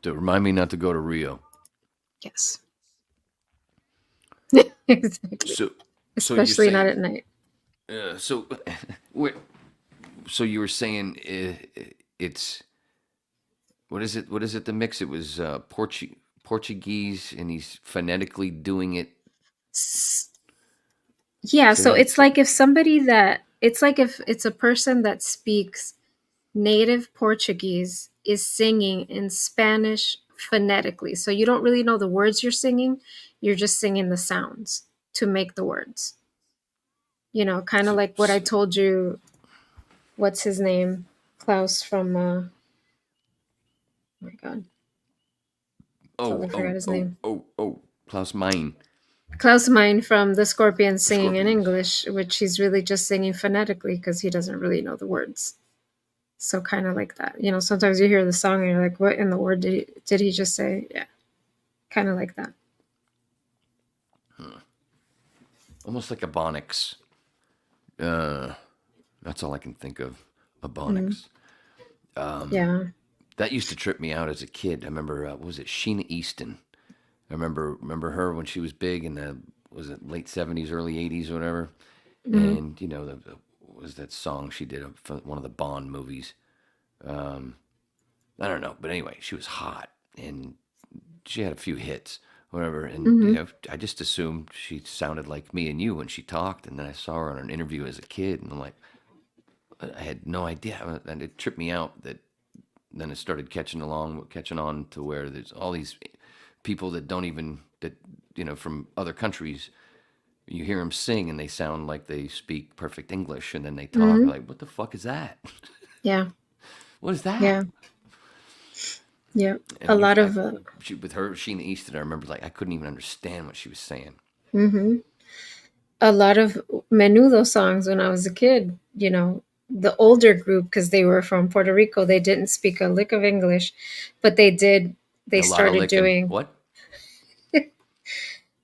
To remind me not to go to Rio. Yes. Exactly. So, Especially you're not saying, at night. so, so you were saying it's what is it? What is it? The mix? It was Portuguese, and he's phonetically doing it. Yeah, Say so that. it's like if somebody that it's like if it's a person that speaks native Portuguese is singing in Spanish phonetically. So you don't really know the words you're singing, you're just singing the sounds to make the words. You know, kind of like what I told you, what's his name? Klaus from oh my god. Totally forgot his name. Klaus Mein. Klaus Meine from the Scorpions singing in Scorpions. English, which he's really just singing phonetically because he doesn't really know the words. So kind of like that. You know, sometimes you hear the song and you're like, what in the word did he just say? Yeah. Kind of like that. Almost like Ebonics. That's all I can think of. Ebonics. Yeah. That used to trip me out as a kid. I remember, what was it, Sheena Easton? I remember her when she was big in the, was it late 70s, early 80s, or whatever. And you know, what was that song she did for one of the Bond movies? I don't know, but anyway, she was hot and she had a few hits, whatever. And you know, I just assumed she sounded like me and you when she talked. And then I saw her on an interview as a kid, and I'm like, I had no idea, and it tripped me out that then it started catching on to where there's all these people that don't even that you know from other countries. You hear them sing and they sound like they speak perfect English, and then they talk like, "What the fuck is that? Yeah. What is that?" Yeah. Yeah. A And lot of with her Sheena Easton, I remember like I couldn't even understand what she was saying. a lot of menudo songs when I was a kid, you know, the older group because they were from Puerto Rico, they didn't speak a lick of English, but they A lot of started licking. doing What?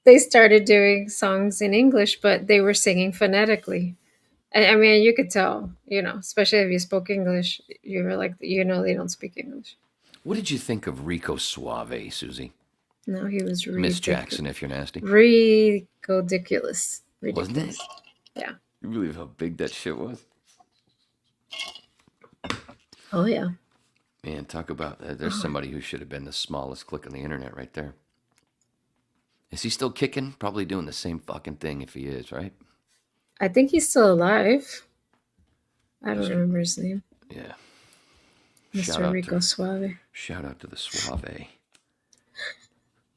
they started doing songs in English, but they were singing phonetically. I mean, you could tell, you know, especially if you spoke English, you were like, you know, they don't speak English. What did you think of Rico Suave, Susie? No, he was Miss ridiculous. Jackson, if you're nasty. Ridiculous. Wasn't it? Yeah. You believe how big that shit was? Oh, yeah. Man, talk about there's somebody who should have been the smallest click on the internet right there. Is he still kicking? Probably doing the same fucking thing if he is, right? I think he's still alive. I don't remember his name. Yeah. Mr. Rico Suave. Shout out to the Suave.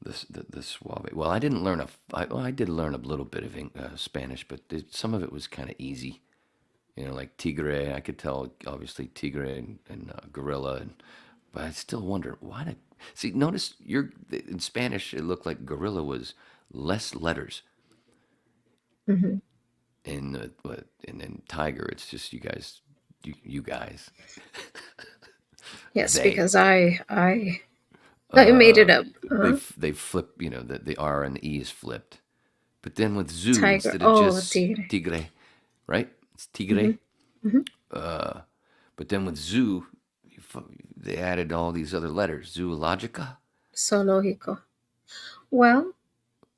The Suave. Well, I didn't learn I did learn a little bit of Spanish, but some of it was kind of easy. You know, like tigre. I could tell obviously tigre and gorilla, but I still wonder why did. See, notice in Spanish. It looked like gorilla was less letters, and then tiger. It's just you guys, you guys. Yes, They because I made it up. they flip. You know the R and the E is flipped, but then with zoo Tiger. instead of Oh, just tigre. tigre, right? It's tigre. But then with zoo, they added all these other letters. Zoologica. Zoológico. Well,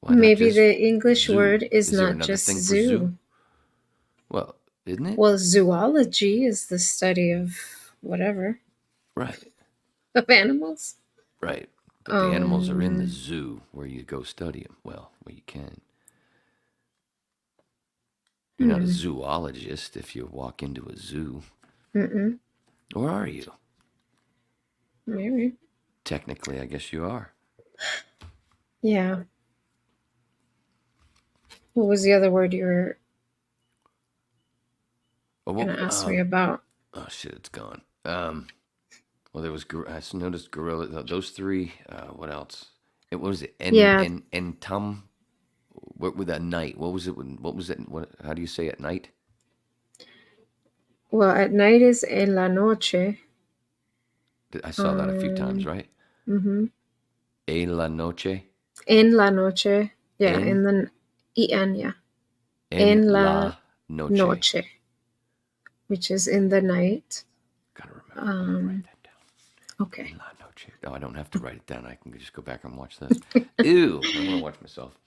Why not maybe just the English zoo? word is Is there not another just thing for zoo? zoo. Well, isn't it? Well, zoology is the study of whatever, Right, of animals. right. But the animals are in the Um, zoo where you go study them. Well, where you can. You're not a zoologist if you walk into a zoo. mm-mm, Or are you? maybe. Technically, I guess you are. Yeah. What was the other word you were Oh, going to ask me about? oh shit, it's gone. Well, there was I noticed gorilla. Those three. What else? It what was it? Yeah. En tum. What with that night? What was it? What was it? What? How do you say at night? Well, at night is en la noche. I saw that a few times, right? Mm-hmm. En la noche. En la noche. Yeah, En in the en, yeah. en En la la noche. noche, which is in the night. Gotta remember. Write that down. Okay. En la noche. No, I don't have to write it down. I can just go back and watch that. Ew! I want to watch myself.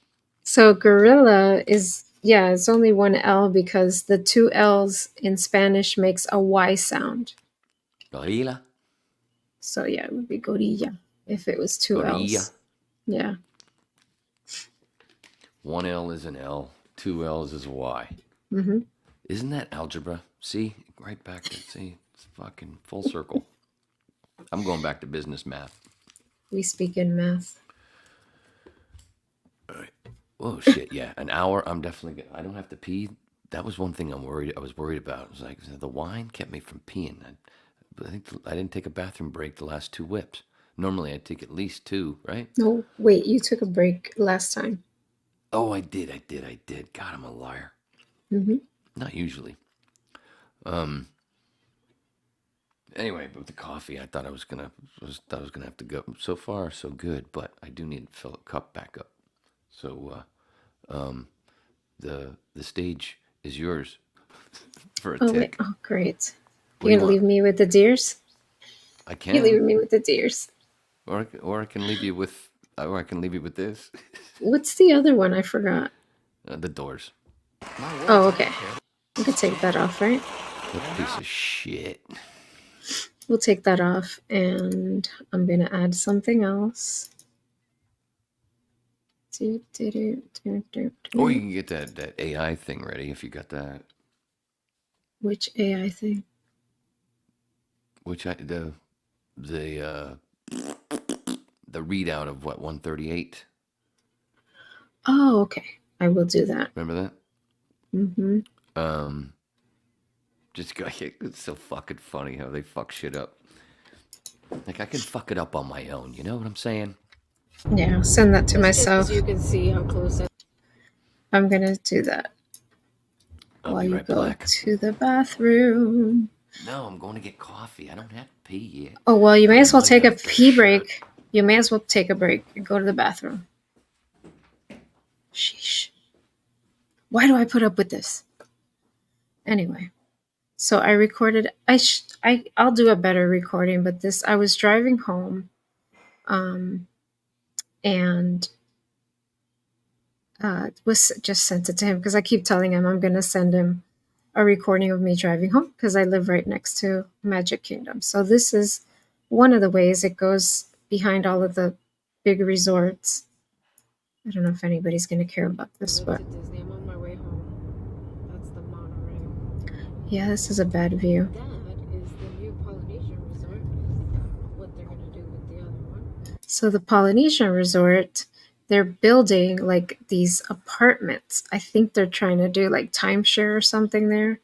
So gorilla is, yeah, it's only one L because the two L's in Spanish makes a Y sound. Gorilla. So yeah, it would be gorilla if it was two Gorilla. L's. Yeah. One L is an L. Two L's is a Y. Mm-hmm. Isn't that algebra? See? Right back to, see? It's fucking full circle. I'm going back to business math. We speak in math. All right. Oh, shit, yeah. An hour, I'm definitely I don't have to pee. That was one thing I was worried about. It was like, the wine kept me from peeing. I think I didn't take a bathroom break the last 2 whips. Normally, I take at least 2, right? No, wait, you took a break last time. Oh, I did. God, I'm a liar. Mm-hmm. Not usually. Anyway, but with the coffee, I thought I was gonna have to go. So far, so good, but I do need to fill the cup back up. So, the stage is yours for a Oh, tick. wait. Oh, great. What do You're you going to leave want? me with the deers? I You're leaving can, me with the deers. or I can leave you with, this. What's the other one? I forgot. The doors. Oh, okay. We could take that off, right? What piece of shit. We'll take that off, and I'm going to add something else. Or you can get that AI thing ready if you got that. Which AI thing? Which the readout of what 138. Oh, okay. I will do that. Remember that? Mm-hmm. Just go. It's so fucking funny how they fuck shit up. Like I can fuck it up on my own. You know what I'm saying? Yeah, I'll send that to Just myself. so you can see how close I I'm going to do that I'll while be you right go back. to the bathroom. No, I'm going to get coffee. I don't have to pee yet. Oh, well, you may as well might take a have to pee shut. break. You may as well take a break and go to the bathroom. Sheesh. Why do I put up with this? Anyway, so I recorded. I'll do a better recording, but this I was driving home, and was just sent it to him because I keep telling him I'm gonna send him a recording of me driving home because I live right next to Magic Kingdom. So this is one of the ways it goes behind all of the big resorts. I don't know if anybody's gonna care about this, drove but to Disney. I'm on my way home. That's the monorail. yeah, this is a bad view. That is the new Polynesian resort. I don't know what they're gonna do with the other one. So the Polynesian resort, they're building like these apartments. I think they're trying to do like timeshare or something there.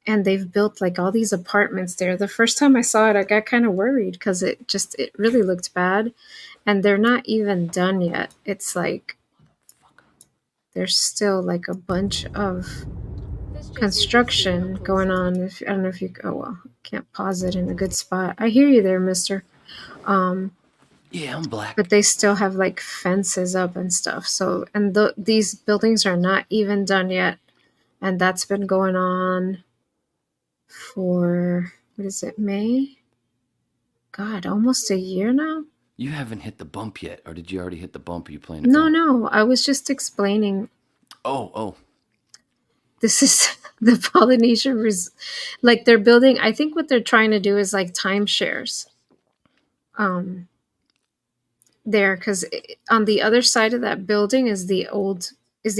And they've built like all these apartments there. The first time I saw it, I got kind of worried because it really looked bad. And they're not even done yet. It's like there's still like a bunch of This just so you can see how construction close going I on. I don't know if you, oh well, can't pause it in a good spot. I hear you there, mister. Yeah, I'm black. But they still have like fences up and stuff. So, and these buildings are not even done yet. And that's been going on for, what is it, May? God, almost a year now? You haven't hit the bump yet, or did you already hit the bump? Are you playing? No, I was just explaining. Oh. This is the Polynesian like they're building. I think what they're trying to do is like timeshares. There, because on the other side of that building is the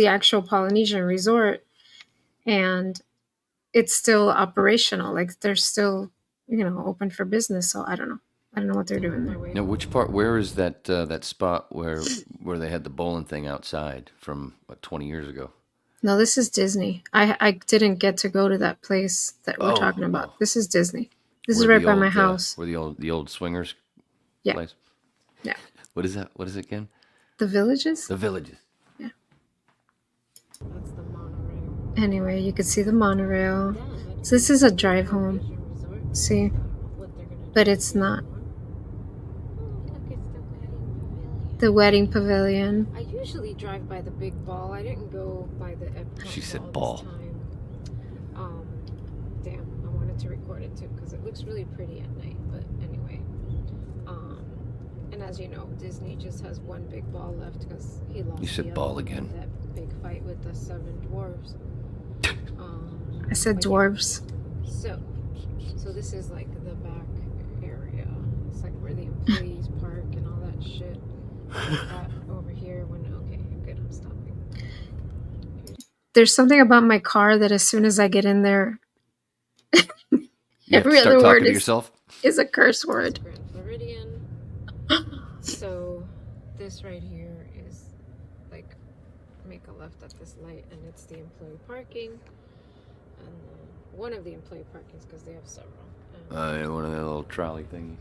actual Polynesian resort, and it's still operational. Like they're still, open for business. So I don't know what they're doing there. Now, which part? Where is that spot where they had the bowling thing outside from 20 years ago? No, this is Disney. I didn't get to go to that place that we're talking about. This is Disney. This is Where right the by my old, house. where the old swingers Yeah. place. Yeah. What is that? What is it again? The Villages? The Villages. Yeah. That's the monorail. Anyway, you could see the monorail. Dad, So this is a drive Polynesian home. resort. See? What they're gonna But do it's with not. the other one. Oh, look, it's the wedding pavilion. The wedding pavilion. I usually drive by the big ball. I didn't go by the Epcot She said ball ball. this time. Damn, I wanted to record it too because it looks really pretty at night. But anyway, and as you know, Disney just has one big ball left because he lost. You said the other ball one in again. That big fight with the 7 dwarves. I said but yeah. dwarves. So this is like the back area. It's like where the employees park and all that shit. That over here when okay, good, I'm stopping. There's something about my car that as soon as I get in there, You have to every start other talking word to is yourself. a curse That's word. Grand Floridian. So this right here is like make a left at this light and it's the employee parking. And one of the employee parkings because they have several. Yeah, one of that little trolley thingy.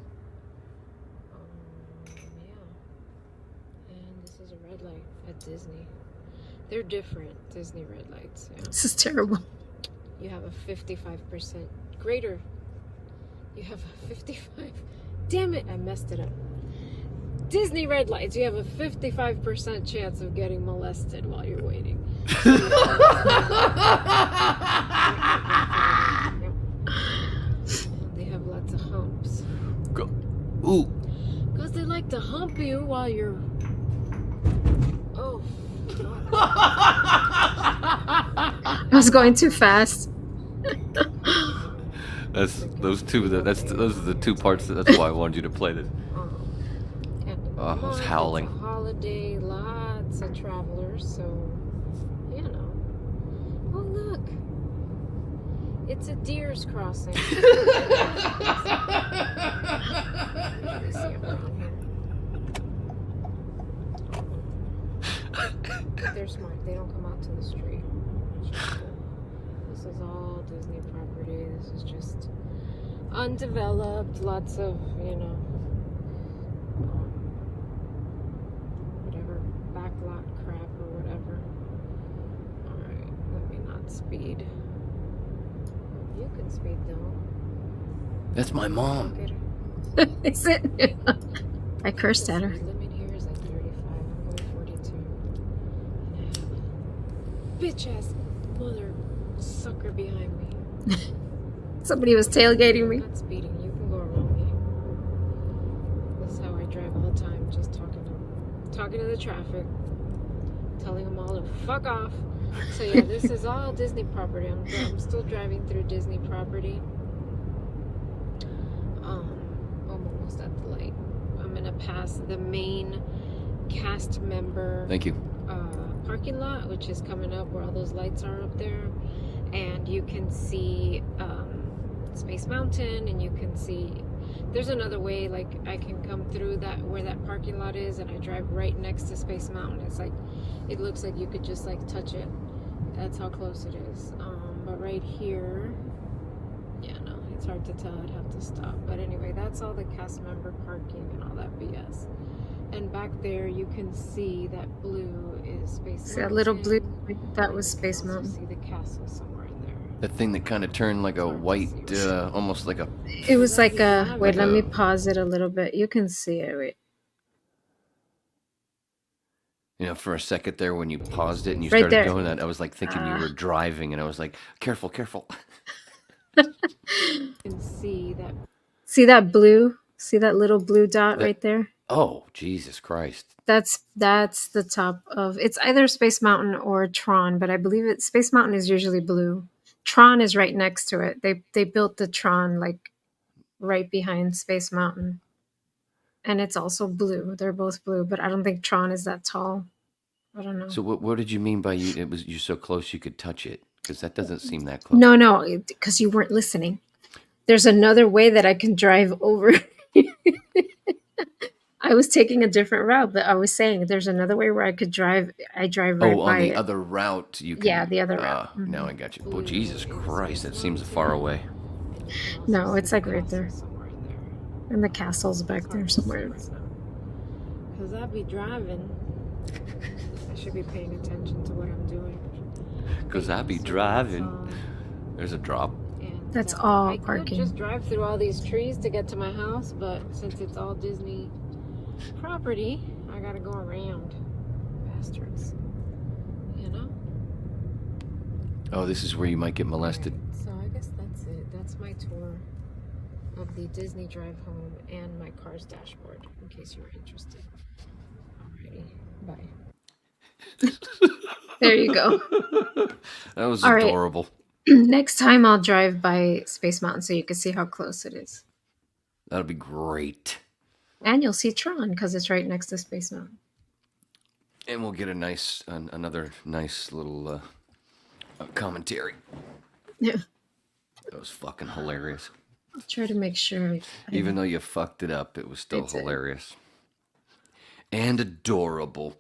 Yeah. And this is a red light at Disney. They're different Disney red lights. Yeah. This is terrible. You have a 55% greater. You have a 55. Damn it, I messed it up. Disney red lights. You have a 55% chance of getting molested while you're waiting. They have lots of humps. Go. Ooh. Because they like to hump you while you're. Oh. I was going too fast. That's those two. Those are the two parts. That's why I wanted you to play this. Oh, I was howling. It's a holiday, lots of travelers, so you know. Oh look, it's a deer's crossing. Usually see 'em around here. They're smart. They don't come out to the street. This is all Disney property. This is just undeveloped. Lots of whatever backlot crap or whatever. All right, let me not speed. You can speed though. That's my mom. Look at her. Is it? I cursed at her. The limit here is like 35. I'm going 42. And I have a bitch ass mother sucker behind me. Somebody was tailgating I'm me. not speeding. You can go around me. This is how I drive all the time, just talking to the traffic, telling them all to fuck off. So yeah, this is all Disney property. I'm still driving through Disney property. I'm almost at the light. I'm gonna pass the main cast member Thank you. parking lot, which is coming up where all those lights are up there, and you can see Space Mountain, and you can see there's another way, like I can come through that where that parking lot is, and I drive right next to Space Mountain. It's like it looks like you could just like touch it. That's how close it is. But right here, yeah, no, it's hard to tell. I'd have to stop. But anyway, that's all the cast member parking and all that BS. And back there, you can see that blue is Space See Mountain. that little blue? That And was you can Space also Mountain. see the castle somewhere in there. That thing that kind of turned like a white, almost like a. It was like a. Wait, let me Like a- pause it a little bit. You can see it. Wait. For a second there when you paused it and you Right started there. going that, I was like thinking you were driving, and I was like, careful, careful. You can see that. See that blue? See that little blue dot right there? Oh, Jesus Christ. That's the top of. It's either Space Mountain or Tron, but I believe Space Mountain is usually blue. Tron is right next to it. They built the Tron like right behind Space Mountain, and it's also blue. They're both blue, but I don't think Tron is that tall. I don't know. So what did you mean by you? It was you so close you could touch it, because that doesn't seem that close. No, because you weren't listening. There's another way that I can drive over. I was taking a different route, but I was saying there's another way where I could drive. I drive right by on the it. other route you can. Yeah, the other route. Now I got you. Oh, Jesus Christ, that seems far away. can also No, see it's the like right castle there. somewhere in there. And the castle's back there somewhere. Because I'll be driving. I should be paying attention to what I'm doing. Because I be So driving. There's a drop. and That's all I could parking. just drive through all these trees to get to my house, but since it's all Disney property, I gotta go around. Bastards. You know? Oh, this is where you might get molested. So I guess that's it. That's my tour of the Disney drive home and my car's dashboard, in case you were interested. Alrighty. Bye. There you go. That was All right. adorable. Next time I'll drive by Space Mountain so you can see how close it is. That'll be great. And you'll see Tron because it's right next to Space Mountain. And we'll get another nice little commentary. Yeah. That was fucking hilarious. I'll try to make sure. Even though you fucked it up, it was still hilarious. And adorable.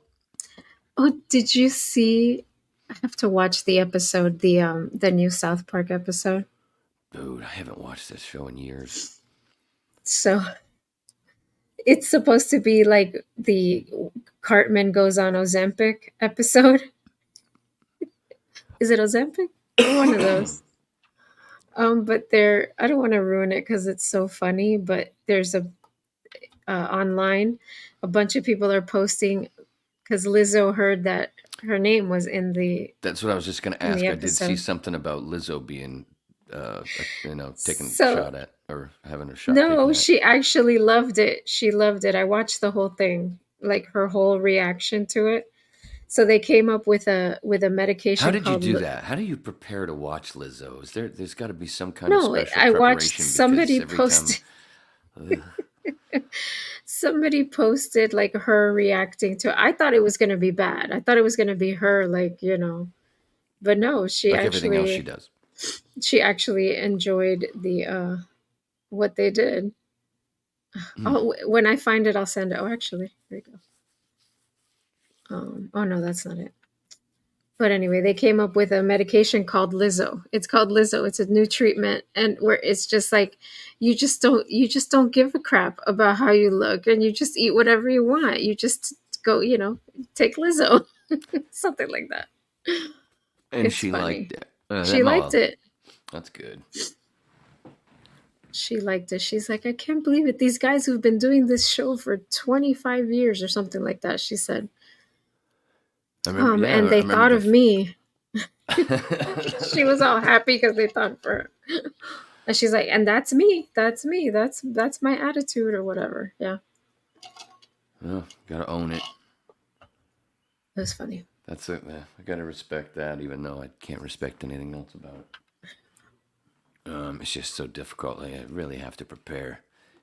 Oh, did you see? I have to watch the episode, the new South Park episode. Dude, I haven't watched this show in years. So it's supposed to be like the Cartman goes on Ozempic episode. Is it Ozempic? One of those. But I don't want to ruin it because it's so funny, but there's online, a bunch of people are posting because Lizzo heard that her name was in the. That's what I was just going to ask. I did see something about Lizzo being, taking a shot at, or having a shot. No, she actually loved it. She loved it. I watched the whole thing, like her whole reaction to it. So they came up with a medication. How did you do that? How do you prepare to watch Lizzo? There's got to be some kind of special preparation. I watched somebody post. Somebody posted like her reacting to it. I thought it was going to be bad. I thought it was going to be her, like, but no, she like actually, everything else she does. She actually enjoyed the what they did. Oh, when I find it, I'll send it. Oh, actually, there you go. Oh no, that's not it. But anyway, they came up with a medication called Lizzo. It's called Lizzo. It's a new treatment, and where it's just like you just don't give a crap about how you look, and you just eat whatever you want. You just go, take Lizzo, something like that. And it's she funny. liked it. She liked it. That's good. She liked it. She's like, I can't believe it. These guys who've been doing this show for 25 years or something like that, she said. And they thought of me. She was all happy because they thought of her. And she's like, and that's me. That's me. That's my attitude or whatever. Yeah. Well, gotta own it. It was funny. That's it, man. I gotta respect that, even though I can't respect anything else about it. It's just so difficult. Like, I really have to prepare.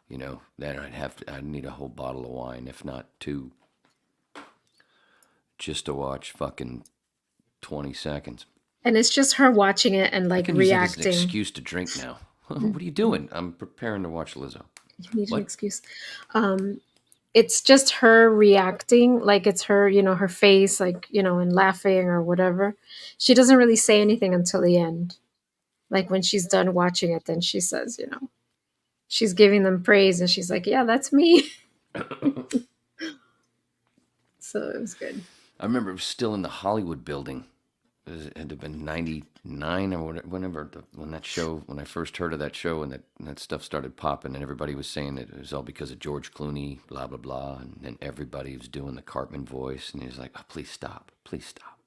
Then I'd need a whole bottle of wine, if not two, just to watch fucking 20 seconds. And it's just her watching it and like reacting. Use it as an excuse to drink now. What are you doing? I'm preparing to watch Lizzo. You need an excuse. It's just her reacting, like it's her, her face, like, and laughing or whatever. She doesn't really say anything until the end. Like when she's done watching it, then she says, she's giving them praise and she's like, yeah, that's me. So it was good. I remember it was still in the Hollywood building. It had to have been 99 or whenever, when I first heard of that show and that stuff started popping and everybody was saying that it was all because of George Clooney, blah, blah, blah. And then everybody was doing the Cartman voice and he was like, oh, please stop. Please stop.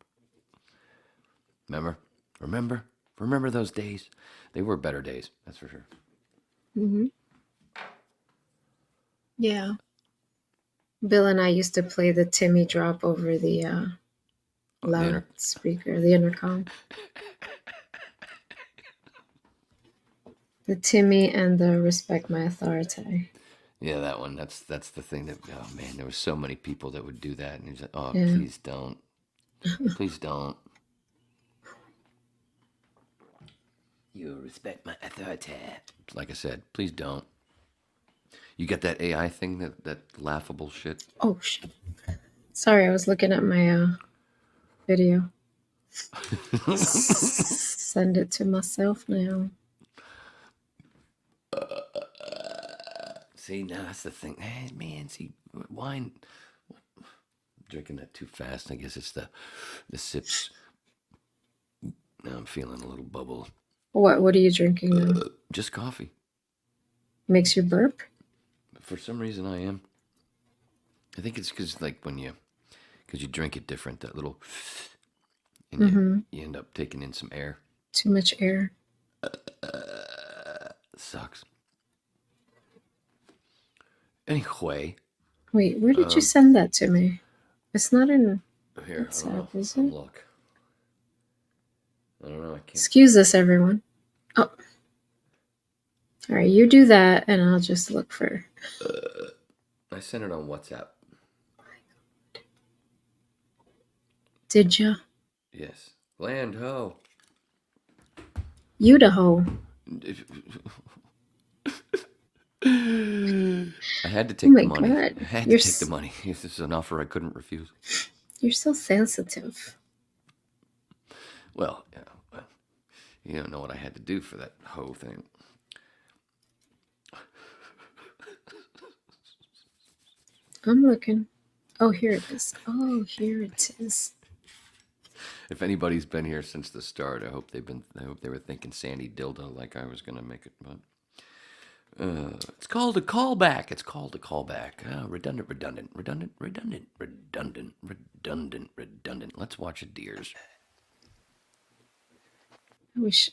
Remember those days? They were better days, that's for sure. Mm-hmm. Yeah. Bill and I used to play the Timmy drop over the loudspeaker, the intercom. The Timmy and the Respect My Authority. Yeah, that one. That's the thing that, oh man, there were so many people that would do that. And he's like, oh, yeah. Please don't. Please don't. You respect my authority. Like I said, please don't. You got that AI thing, that laughable shit? Oh, shit. Sorry, I was looking at my video. Send it to myself now. See, now that's the thing. Hey, man, see, wine. I'm drinking that too fast. I guess it's the sips. Now I'm feeling a little bubble. What are you drinking now? Just coffee. Makes you burp? For some reason, I am. I think it's because you drink it different. That little, and you end up taking in some air. Too much air. Sucks. Anyway. Wait, where did you send that to me? It's not in Here, WhatsApp, is I'll it? look. I don't know. I can't. Excuse us, everyone. Oh. All right, you do that, and I'll just look for. I sent it on WhatsApp. Did ya? Yes. Land ho. Idaho. I had to take the money. God. I had to take the money. This is an offer I couldn't refuse. You're so sensitive. Well, you don't know what I had to do for that whole thing. I'm looking. Oh, here it is. Oh, here it is. If anybody's been here since the start, I hope they were thinking Sandy Dildo like I was gonna make it, but it's called a callback. It's called a callback. Redundant. Let's watch a deers. I wish.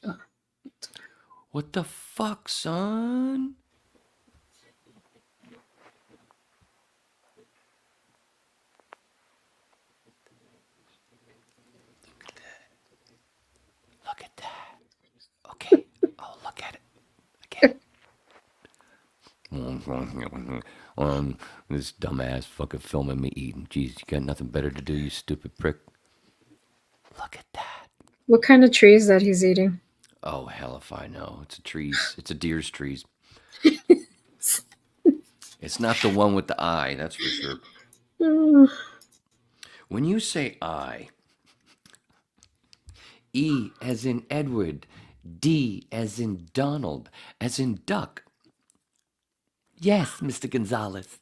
What the fuck, son? Look at that. Okay. Oh, look at it. Again. This dumbass fucking filming me eating. Jeez, you got nothing better to do, you stupid prick. Look at that. What kind of tree is that he's eating? Oh, hell if I know. It's a trees. It's a deer's trees. It's not the one with the eye, that's for sure. When you say I, E as in Edward, D as in Donald, as in duck. Yes, Mr. Gonzalez.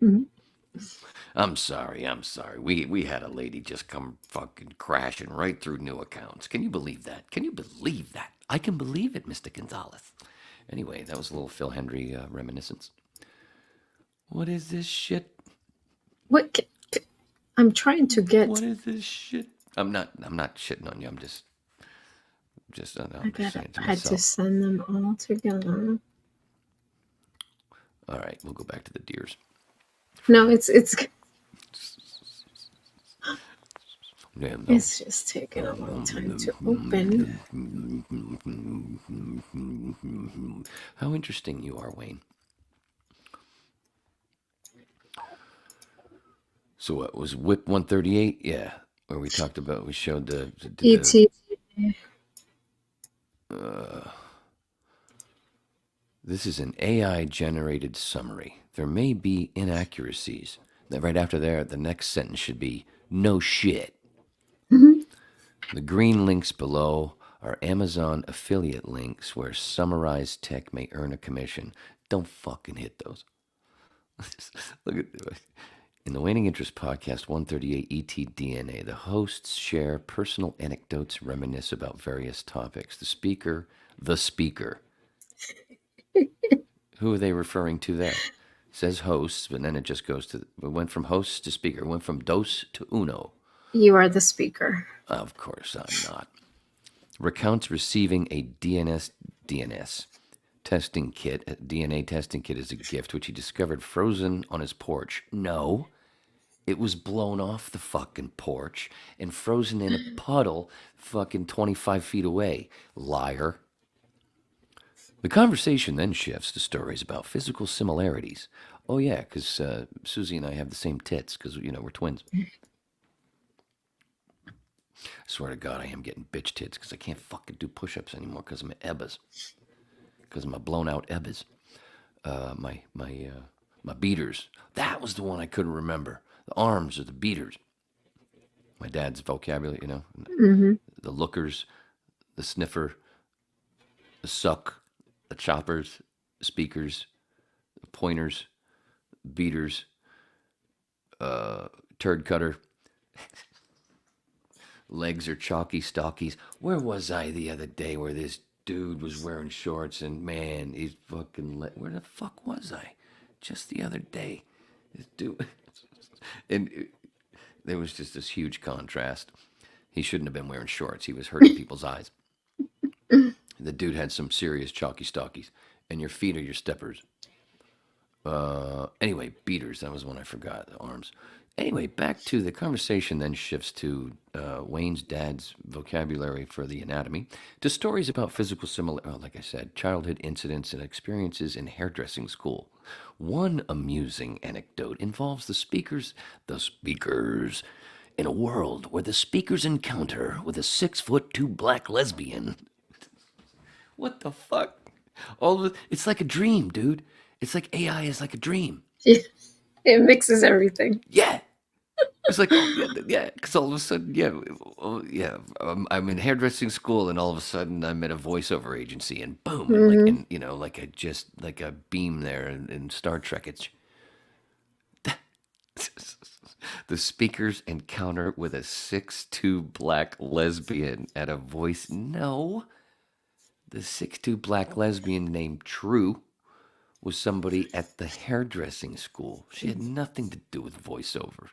Mm-hmm. I'm sorry. We had a lady just come fucking crashing right through new accounts. Can you believe that? I can believe it, Mr. Gonzalez. Anyway, that was a little Phil Hendry reminiscence. What is this shit? What? I'm trying to get. What is this shit? I'm not shitting on you. I'm just saying to myself. I had to send them all together. All right, we'll go back to the deers. No, it's Yeah, no. It's just taking a long time to open. How interesting you are, Wayne. So what was Whip 138? Yeah, where we talked about, we showed the E.T. This is an AI-generated summary. There may be inaccuracies. Right after there, the next sentence should be, no shit. Mm-hmm. The green links below are Amazon affiliate links where summarized tech may earn a commission. Don't fucking hit those. Look at this. In the Waning Interest Podcast 138 ETDNA, the hosts share personal anecdotes, reminisce about various topics. The speaker. Who are they referring to there? It says hosts, but then it just goes to, it went from hosts to speaker. It went from dos to uno. You are the speaker. Of course I'm not. Recounts receiving a DNS testing kit. A DNA testing kit is a gift which he discovered frozen on his porch. No, it was blown off the fucking porch and frozen in a puddle fucking 25 feet away. Liar. The conversation then shifts to stories about physical similarities. Oh yeah, because Susy and I have the same tits because, we're twins. I swear to God, I am getting bitch tits because I can't fucking do push-ups anymore because of my ebbas. Because of my blown-out ebbas. My beaters. That was the one I couldn't remember. The arms are the beaters. My dad's vocabulary, Mm-hmm. The lookers, the sniffer, the suck, the choppers, the speakers, pointers, beaters, turd cutter. Legs are chalky stockies. Where was I the other day where this dude was wearing shorts and man, he's fucking... Where the fuck was I? Just the other day. This dude... and there was just this huge contrast. He shouldn't have been wearing shorts. He was hurting people's eyes. The dude had some serious chalky stockies. And your feet are your steppers. Anyway, beaters. That was one I forgot. The arms. Anyway, back to the conversation then shifts to Wayne's dad's vocabulary for the anatomy, to stories about physical like I said, childhood incidents and experiences in hairdressing school. One amusing anecdote involves the speakers, in a world where the speakers encounter with a 6'2" black lesbian. What the fuck? It's like a dream, dude. It's like AI is like a dream. It mixes everything. Yeah. It's like, yeah, because all of a sudden, I'm in hairdressing school, and all of a sudden, I'm at a voiceover agency, and boom, like a beam there in Star Trek. It's the speakers encounter with a 6'2" black lesbian at a voice. No, the 6'2" black lesbian named True was somebody at the hairdressing school. She had nothing to do with voiceover.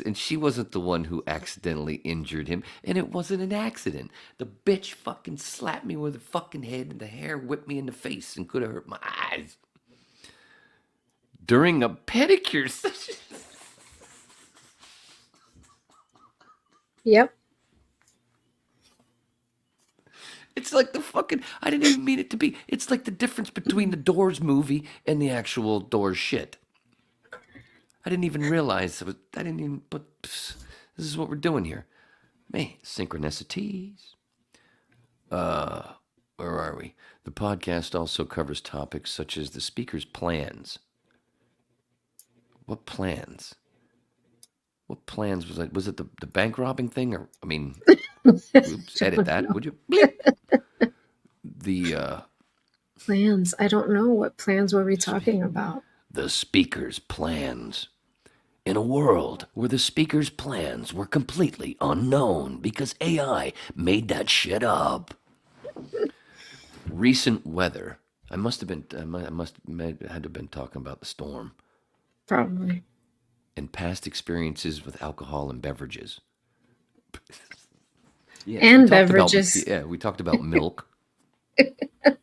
And she wasn't the one who accidentally injured him, and it wasn't an accident. The bitch fucking slapped me with her fucking head, and the hair whipped me in the face and could have hurt my eyes. During a pedicure session. Yep. It's like the fucking... I didn't even mean it to be. It's like the difference between the Doors movie and the actual Doors shit. I didn't even realize. But this is what we're doing here. Man, synchronicities. Where are we? The podcast also covers topics such as the speaker's plans. What plans? What plans was it? Was it the bank robbing thing? Or, I mean, oops, edit that, would you? Bleep. The plans. I don't know. What plans were we talking about? The speaker's plans. In a world where the speaker's plans were completely unknown because AI made that shit up. Recent weather. I had to have been talking about the storm. Probably. And past experiences with alcohol and beverages. And beverages. We talked about milk. And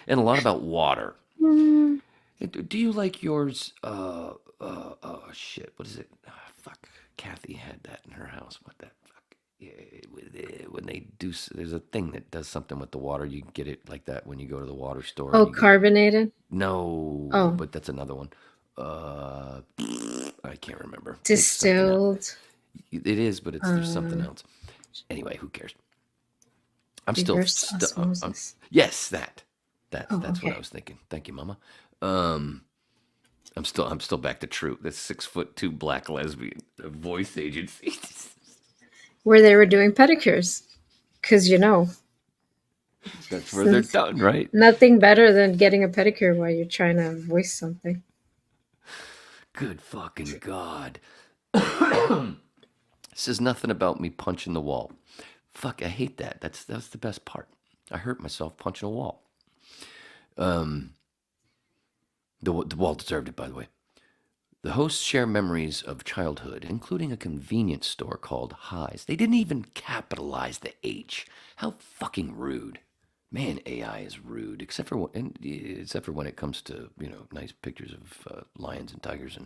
a lot about water. Do you like yours? Shit. What is it? Fuck. Kathy had that in her house. What that fuck? Yeah, when they do, there's a thing that does something with the water. You can get it like that when you go to the water store. Oh, carbonated? No. Oh. But that's another one. I can't remember. Distilled. It is, but there's something else. Anyway, who cares? I'm still. Yes, that's what I was thinking. Thank you, Mama. I'm still back to True. This 6'2" black lesbian voice agency. Where they were doing pedicures. Because, that's where they're done, right? Nothing better than getting a pedicure while you're trying to voice something. Good fucking God. This is nothing about me punching the wall. Fuck, I hate that. That's the best part. I hurt myself punching a wall. The wall deserved it, by the way. The hosts share memories of childhood, including a convenience store called Highs. They didn't even capitalize the H. How fucking rude. Man, AI is rude, except for when it comes to, nice pictures of lions and tigers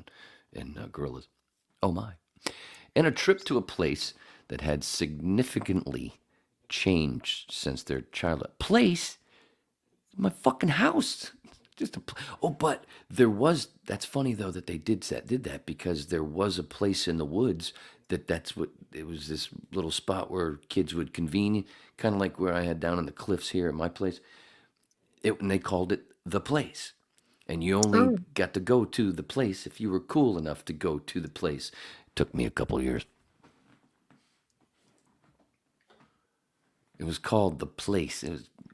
and gorillas. Oh my. And a trip to a place that had significantly changed since their childhood. Place? My fucking house. But there was, that's funny though that they did that because there was a place in the woods that's what, it was this little spot where kids would convene, kind of like where I had down in the cliffs here at my place. And they called it the place. And you only got to go to the place if you were cool enough to go to the place. It took me a couple years. It was called the place.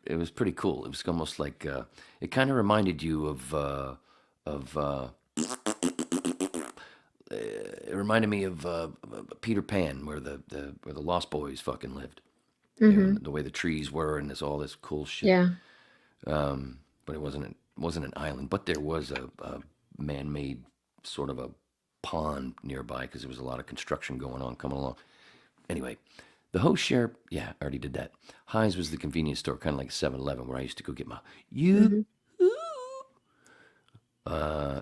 it was pretty cool. It was almost like it kind of reminded you of it reminded me of Peter Pan, where the Lost Boys fucking lived. You know, and the way the trees were, and there's all this cool shit. Yeah. But it wasn't an island, but there was a man-made sort of a pond nearby because there was a lot of construction going on coming along. Anyway, the host share, yeah, I already did that. Highs was the convenience store, kind of like 7-Eleven, where I used to go get my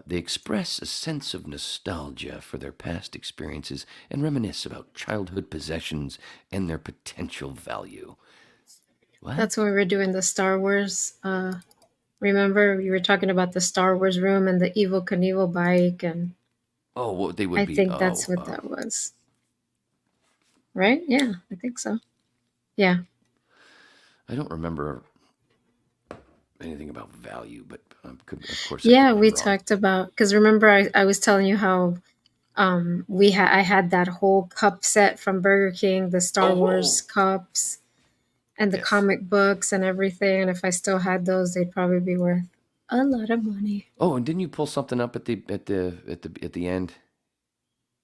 they express a sense of nostalgia for their past experiences and reminisce about childhood possessions and their potential value. What? That's when we were doing the Star Wars. Remember, you were talking about the Star Wars room and the Evil Knievel bike, and Oh, well, they would I be. think that's what that was. Right? Yeah, I think so. Yeah. I don't remember anything about value, but of course. Yeah, we wrong. talked about, because remember I was telling you how I had that whole cup set from Burger King, the Star Wars cups and the Yes. comic books and everything, and if I still had those, they'd probably be worth a lot of money. Oh, and didn't you pull something up at the end?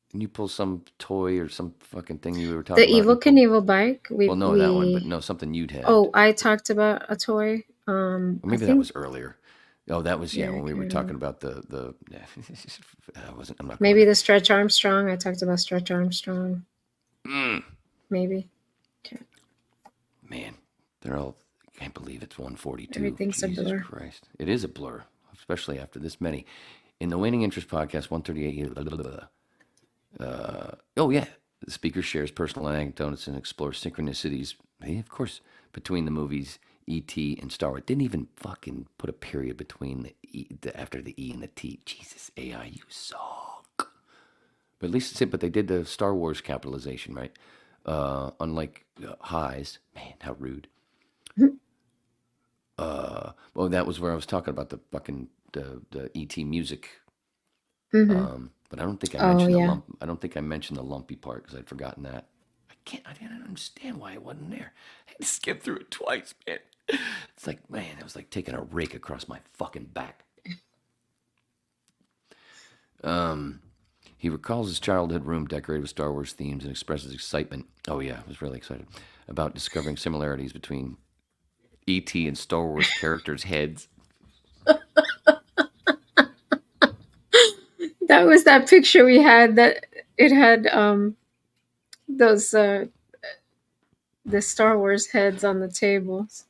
Didn't you pull some toy or some fucking thing you were talking The about? Evil Knievel bike. Well, no, that one, but no, something you'd had. Oh, I talked about a toy. Or maybe that was earlier. Oh, that was when we were talking about the. I wasn't. I'm not. Maybe the Stretch Armstrong. I talked about Stretch Armstrong. Maybe. Okay. Man, they're all. I can't believe it's 1:42. Everything's Jesus a blur. Christ, it is a blur, especially after this many. In the Waning Interest podcast, 138. Oh yeah, the speaker shares personal anecdotes and explores synchronicities. Of course, between the movies E.T. and Star Wars. Didn't even fucking put a period between after the E and the T. Jesus, AI, you suck. But at least but they did the Star Wars capitalization, right? Unlike Highs. Man, how rude. Well, that was where I was talking about the fucking the E.T. music. But I don't think I mentioned the lump. I don't think I mentioned the lumpy part because I'd forgotten that. I didn't understand why it wasn't there. I had to skip through it twice, man. It's like, man, it was like taking a rake across my fucking back. He recalls his childhood room decorated with Star Wars themes and expresses excitement. Oh yeah, I was really excited about discovering similarities between E.T. and Star Wars characters' heads. That was that picture we had that it had those the Star Wars heads on the tables.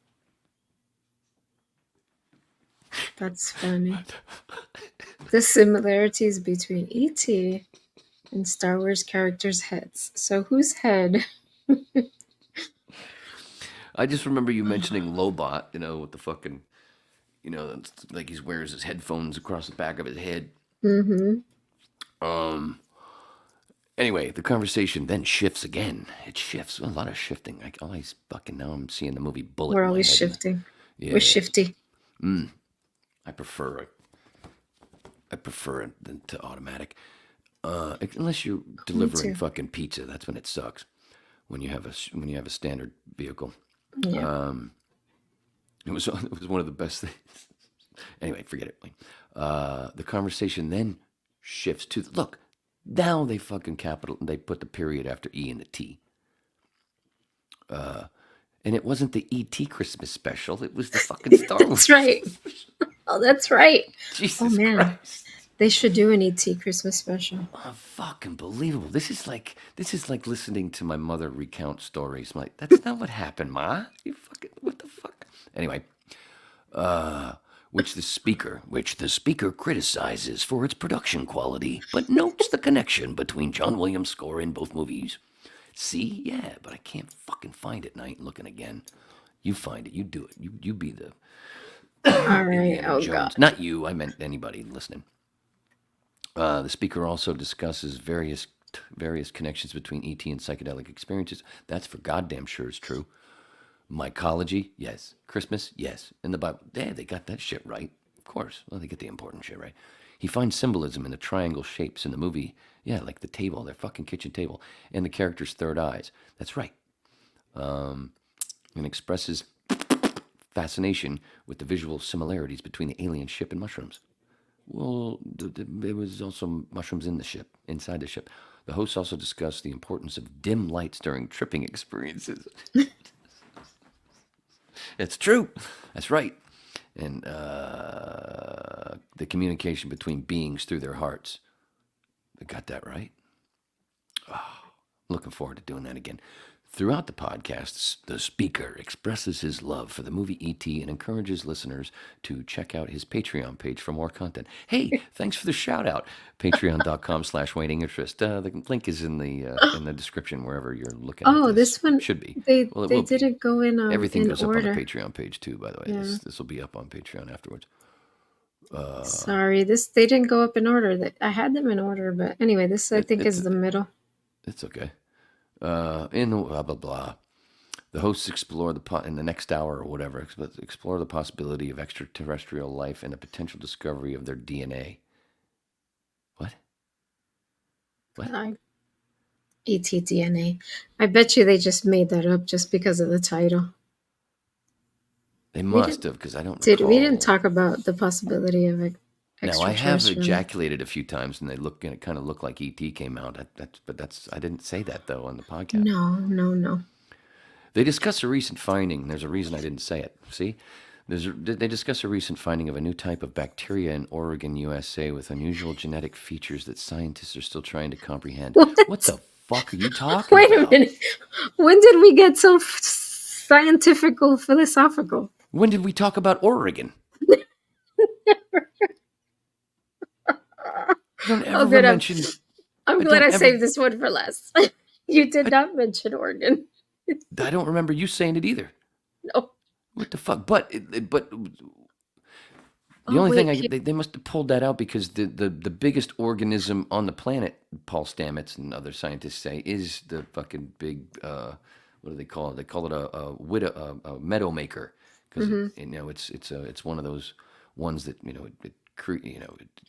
That's funny. The similarities between E.T. and Star Wars characters' heads. So whose head? I just remember you mentioning Lobot, with the fucking, like he wears his headphones across the back of his head. Anyway, the conversation then shifts again. It shifts. A lot of shifting. Now I'm seeing the movie Bullet. We're always shifting. Yeah. We're shifty. I prefer it than to automatic. Unless you're delivering fucking pizza, that's when it sucks. When you have a standard vehicle. Yeah. It was one of the best things. Anyway, forget it. The conversation then shifts to look. Now they fucking they put the period after E and the T. And it wasn't the E.T. Christmas special. It was the fucking Star Wars. That's right. Oh, that's right. Jesus Christ. They should do an E.T. Christmas special. Oh, fucking believable. This is like listening to my mother recount stories. I'm like, that's not what happened, Ma. You fucking, what the fuck? Anyway, which the speaker criticizes for its production quality, but notes the connection between John Williams' score in both movies. See? Yeah, but I can't fucking find it, and I ain't looking again. You find it. You do it. You be the All right. Indiana Jones. God. Not you. I meant anybody listening. The speaker also discusses various connections between ET and psychedelic experiences. That's for goddamn sure is true. Mycology, yes. Christmas, yes. In the Bible, yeah, they got that shit right. Of course. Well, they get the important shit right. He finds symbolism in the triangle shapes in the movie. Yeah, like the table, their fucking kitchen table, and the character's third eyes. That's right. And expresses fascination with the visual similarities between the alien ship and mushrooms. Well, there was also mushrooms in the ship, inside the ship. The hosts also discussed the importance of dim lights during tripping experiences. It's true. That's right. And the communication between beings through their hearts. I got that right. Looking forward to doing that again. Throughout the podcast, the speaker expresses his love for the movie E.T. and encourages listeners to check out his Patreon page for more content. Hey, thanks for the shout out. Patreon.com/waitinginterest. The link is in the description wherever you're looking at Oh, this. this one Should be. they Well, it they will be. didn't go Everything in goes up on the order. Patreon page too, by the way. Yeah. This will be up on Patreon afterwards. Sorry, they didn't go up in order. That I had them in order, but anyway, this I think is the middle. It's okay. In the blah blah blah. The hosts explore in the next hour or whatever, explore the possibility of extraterrestrial life and the potential discovery of their DNA. What? ET-DNA. I bet you they just made that up just because of the title. They must have, because I don't We recall. didn't talk about the possibility of Now, I have extraterrestrial. ejaculated a few times, and it kind of looked like ET came out. I didn't say that though on the podcast. No. They discuss a recent finding. There's a reason I didn't say it. See? They discuss a recent finding of a new type of bacteria in Oregon, USA, with unusual genetic features that scientists are still trying to comprehend. What the fuck are you talking Wait about? a minute. When did we get so scientifical, philosophical? When did we talk about Oregon? Don't ever mention. I'm glad I saved this one for last. You did not mention Oregon. I don't remember you saying it either. No. What the fuck? But the only thing they must have pulled that out because the biggest organism on the planet, Paul Stamets and other scientists say, is the fucking big what do they call it? They call it a meadow maker because it's one of those ones that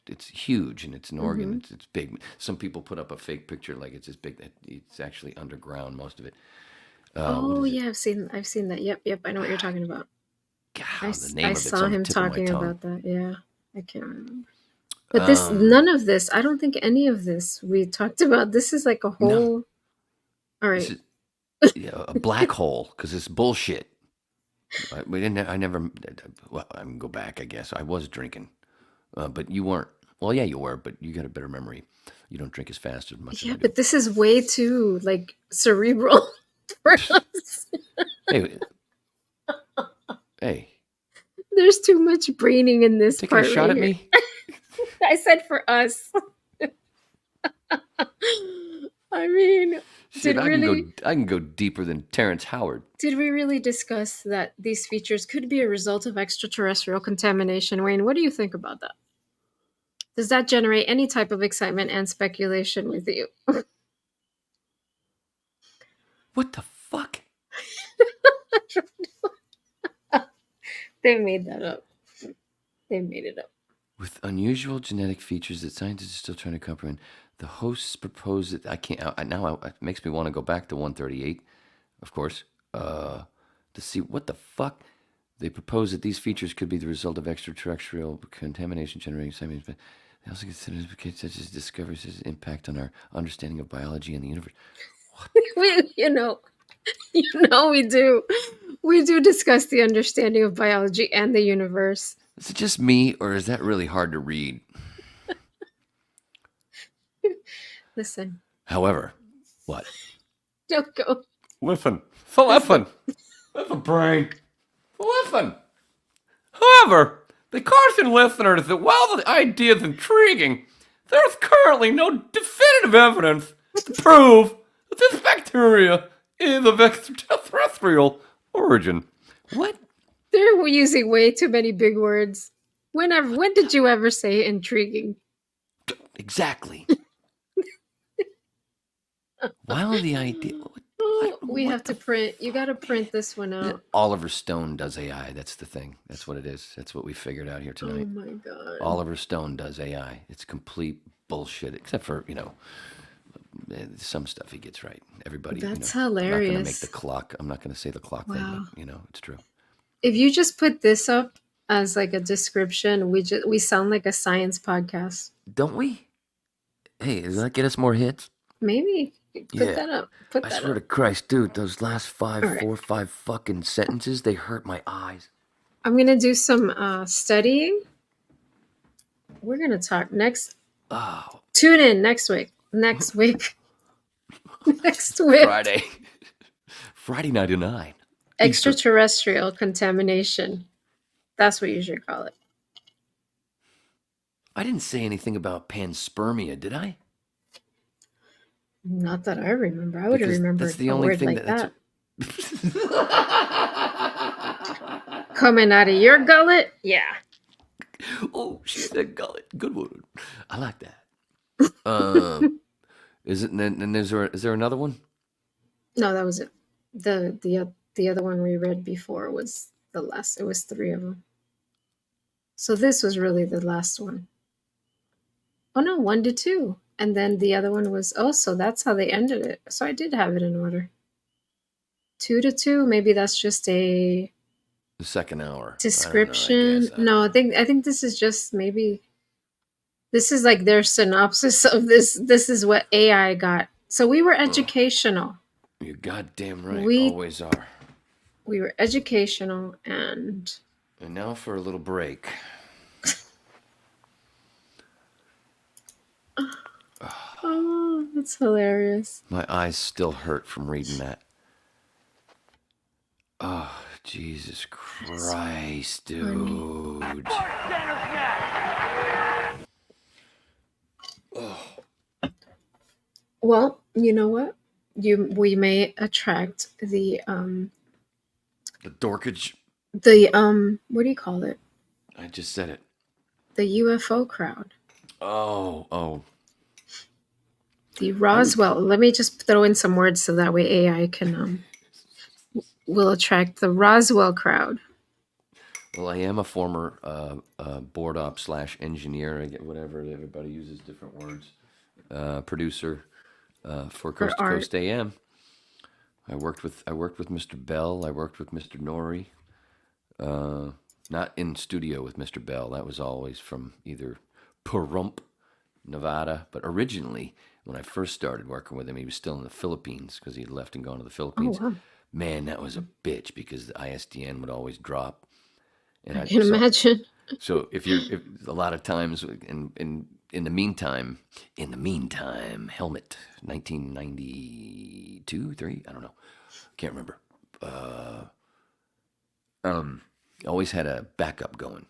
it's huge and it's an organ. It's big. Some people put up a fake picture like it's as big that it's actually underground. Most of it. Yeah, I've seen that. Yep. I know what you're talking about. God, I saw him talking about that. Yeah, I can't remember. But none of this. I don't think any of this we talked about. This is like a whole. No. All right. A black hole because it's bullshit. We didn't. I never. Well, I can go back. I guess I was drinking, but you weren't. Well, yeah, you were, but you got a better memory. You don't drink as fast as much. Yeah, but this is way too cerebral. For us. Hey. There's too much braining in this Taking part. A shot right at here. me? I said for us. I mean, Shit, I can go deeper than Terrence Howard. Did we really discuss that these features could be a result of extraterrestrial contamination? Wayne, what do you think about that? Does that generate any type of excitement and speculation with you? What the fuck? They made that up. They made it up. With unusual genetic features that scientists are still trying to comprehend, the hosts propose that it makes me want to go back to 138, of course, to see what the fuck. They propose that these features could be the result of extraterrestrial contamination generating excitement, but they also consider such as discoveries' impact on our understanding of biology and the universe. We do. We do discuss the understanding of biology and the universe. Is it just me, or is that really hard to read? Listen. However, what? Don't go. Listen. Listen, brain. Listen. However, the caution listeners that while the idea is intriguing, there's currently no definitive evidence to prove that this bacteria is of extraterrestrial origin. What? They're using way too many big words. When did you ever say intriguing? Exactly. While the idea... We have to print. You got to print this one out. Oliver Stone does AI. That's the thing. That's what it is. That's what we figured out here tonight. Oh, my God. Oliver Stone does AI. It's complete bullshit, except for, some stuff he gets right. Everybody. That's hilarious. I'm not going to make hilarious. the clock. I'm not going to say the clock thing, but, it's true. If you just put this up as like a description, we sound like a science podcast. Don't we? Hey, does that get us more hits? Maybe put Yeah. that up. Put I that swear up. to Christ, dude, those last All right. 5 fucking sentences, they hurt my eyes. I'm gonna do some studying. We're gonna talk next. Oh, Tune in next week. Next week. Next week. Friday. Friday night at 9. Eastern. Extraterrestrial contamination. That's what you should call it. I didn't say anything about panspermia, did I? Not that I remember. I would have Because remembered that's the a only word thing like that's. Coming out of your gullet? Yeah. Oh, she said gullet. Good one. I like that. Is it? And is there another one? No, that was it. The other one we read before was the last. It was 3 of them. So this was really the last one. Oh no, 1 to 2. And then the other one was, oh, so that's how they ended it. So I did have it in order. 2 to 2. Maybe that's just a The second hour. description. No, I think this is just maybe this is like their synopsis of this. This is what AI got. So we were educational. You're goddamn right. We- Always are. We were educational and now for a little break. oh, that's hilarious. My eyes still hurt from reading that. Oh, Jesus Christ, dude. Well, you know what? We may attract the Dorkage. what do you call it? I just said it. The UFO crowd. Oh. The Roswell. Let me just throw in some words so that way AI can will attract the Roswell crowd. Well, I am a former board op / engineer. I get whatever. Everybody uses different words. Producer for Coast to Coast AM. I worked with Mr. Bell. I worked with Mr. Norrie. Not in studio with Mr. Bell. That was always from either Pahrump, Nevada. But originally, when I first started working with him, he was still in the Philippines because he had left and gone to the Philippines. Oh, wow. Man, that was a bitch because the ISDN would always drop. And I can imagine. So if a lot of times in the meantime, Helmet, 1992, 3, I don't know, can't remember. Always had a backup going.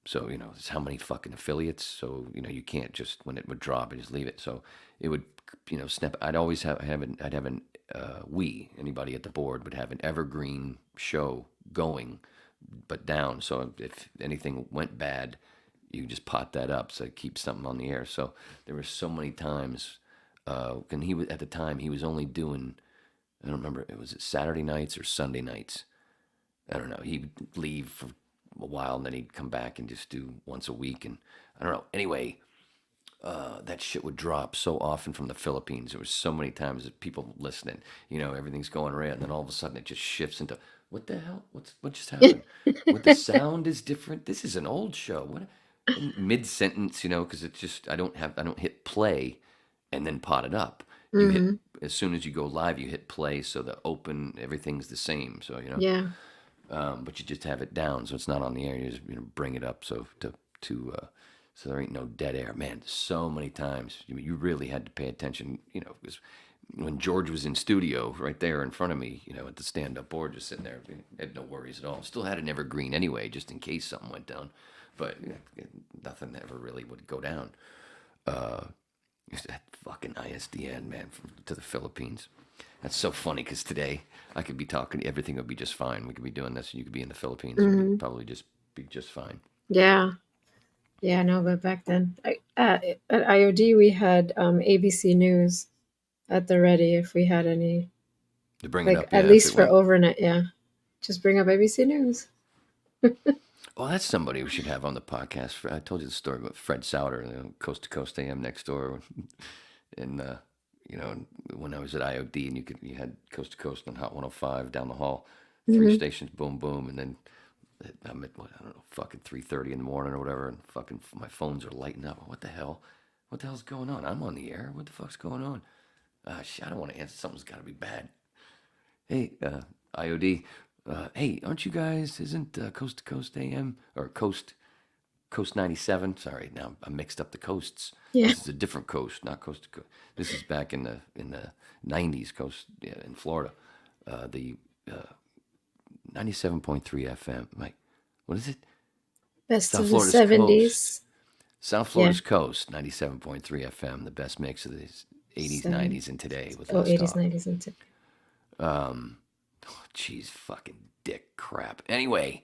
So it's how many fucking affiliates. So you can't just when it would drop and just leave it. So it would snap. I'd always have an anybody at the board would have an evergreen show going, but down. So if anything went bad, you just pot that up so it keeps something on the air. So there were so many times, and he was at the time he was only doing, I don't remember, was it Saturday nights or Sunday nights? I don't know. He'd leave for a while and then he'd come back and just do once a week, and I don't know. Anyway, that shit would drop so often from the Philippines. There was so many times that people listening, everything's going right, and then all of a sudden it just shifts into what the hell? What just happened? What the sound is different. This is an old show. What? Mid sentence, because it's just I don't hit play and then pot it up. You hit as soon as you go live, you hit play, so the open everything's the same. So Yeah. but you just have it down, so it's not on the air. You just bring it up so so there ain't no dead air. Man, so many times you really had to pay attention. Because when George was in studio, right there in front of me, at the stand-up board, just sitting there, I had no worries at all. Still had an evergreen anyway, just in case something went down. But nothing ever really would go down. That fucking ISDN, man, to the Philippines. That's so funny because today I could be talking, everything would be just fine. We could be doing this, and you could be in the Philippines, and we'd probably just be just fine. Yeah. Yeah, no, but back then, at IOD, we had ABC News at the ready if we had any, To bring like, it up, yeah, at least for overnight, yeah. Just bring up ABC News. Well, that's somebody we should have on the podcast. I told you the story about Fred Souter, Coast to Coast AM next door, and when I was at IOD, and you had Coast to Coast on Hot 105 down the hall, 3 stations, boom, boom, and then I'm at, what, I don't know, fucking 3:30 in the morning or whatever, and fucking my phones are lighting up. What the hell? What the hell's going on? I'm on the air. What the fuck's going on? Shit, I don't want to answer. Something's got to be bad. Hey, IOD. Hey, aren't you guys? Isn't Coast to Coast AM or Coast 97? Sorry, now I mixed up the coasts. Yeah. This is a different coast, not Coast to Coast. This is back in the 90s coast, yeah, in Florida. The 97.3 FM. Like, what is it? Best South of the Florida's 70s. coast. South Florida's coast, 97.3 FM, the best mix of the 80s, 90s, and today with Let's 80s, Talk. 90s, and today. Jeez, fucking dick crap. Anyway,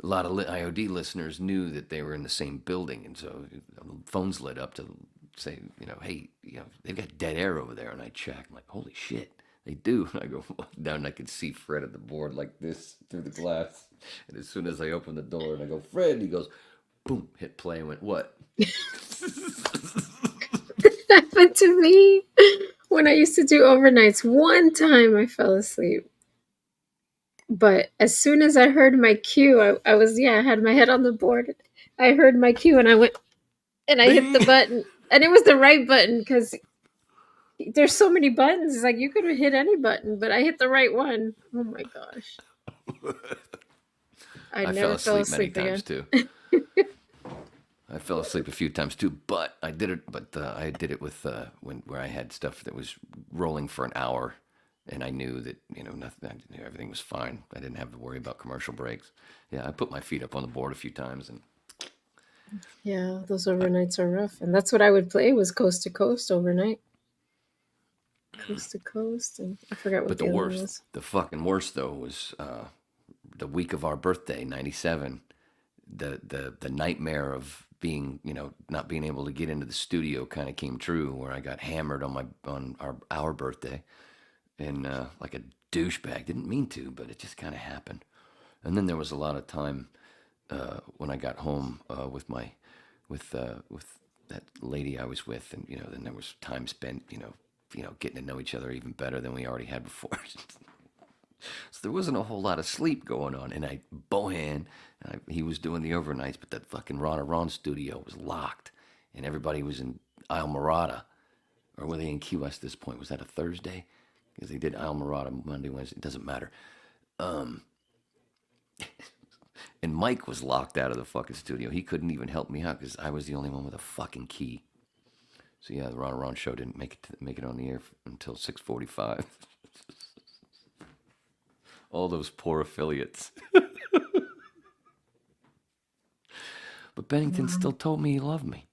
a lot of IOD listeners knew that they were in the same building, and so phones lit up to say, hey, they've got dead air over there. And I check, I'm like, holy shit, they do. And I go down, and I could see Fred at the board like this through the glass. And as soon as I open the door and I go, Fred, he goes, boom, hit play and went, what? Happened to me when I used to do overnights. One time I fell asleep. But as soon as I heard my cue, I had my head on the board. I heard my cue and I went, and I hit the button. And it was the right button because there's so many buttons. It's like you could have hit any button, but I hit the right one. Oh my gosh. I never fell asleep many again. times too. I fell asleep a few times too, but I did it. But I did it with where I had stuff that was rolling for an hour, and I knew that nothing. I knew everything was fine. I didn't have to worry about commercial breaks. Yeah, I put my feet up on the board a few times, and yeah, those overnights are rough, and that's what I would play was Coast to Coast overnight. Coast to Coast, and I forgot what but the other one was. The fucking worst though was the week of our birthday, 97. The nightmare of being, not being able to get into the studio kind of came true, where I got hammered on our birthday, and like a douchebag. Didn't mean to, but it just kind of happened. And then there was a lot of time when I got home with that lady I was with, and then there was time spent, getting to know each other even better than we already had before. So there wasn't a whole lot of sleep going on, and he was doing the overnights, but that fucking Ron studio was locked, and everybody was in Isle Morada, or were they in Key West at this point? Was that a Thursday? Because they did Isle Morada Monday, Wednesday. It doesn't matter. And Mike was locked out of the fucking studio. He couldn't even help me out because I was the only one with a fucking key. So yeah, the Ron show didn't make it on the air until 6:45. All those poor affiliates. But Bennington still told me he loved me.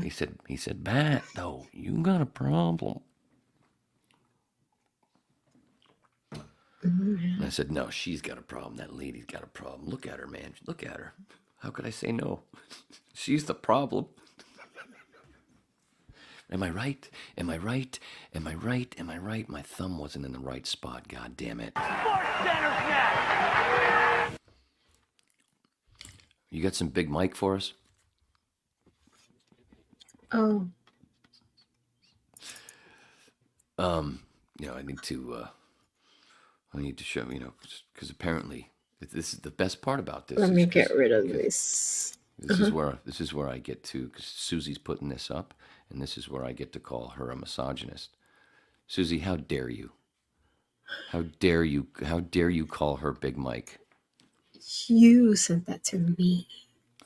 He said, Matt, though, you got a problem. And I said, no, she's got a problem. That lady's got a problem. Look at her, man. Look at her. How could I say no? She's the problem. Am I right? Am I right? Am I right? Am I right? My thumb wasn't in the right spot. God damn it. You got some Big Mike for us? Oh. I need to show, because apparently this is the best part about this. Let me get rid of this. This is where I get to, because Susy's putting this up, and this is where I get to call her a misogynist. Susy, how dare you? How dare you? How dare you call her Big Mike? You sent that to me.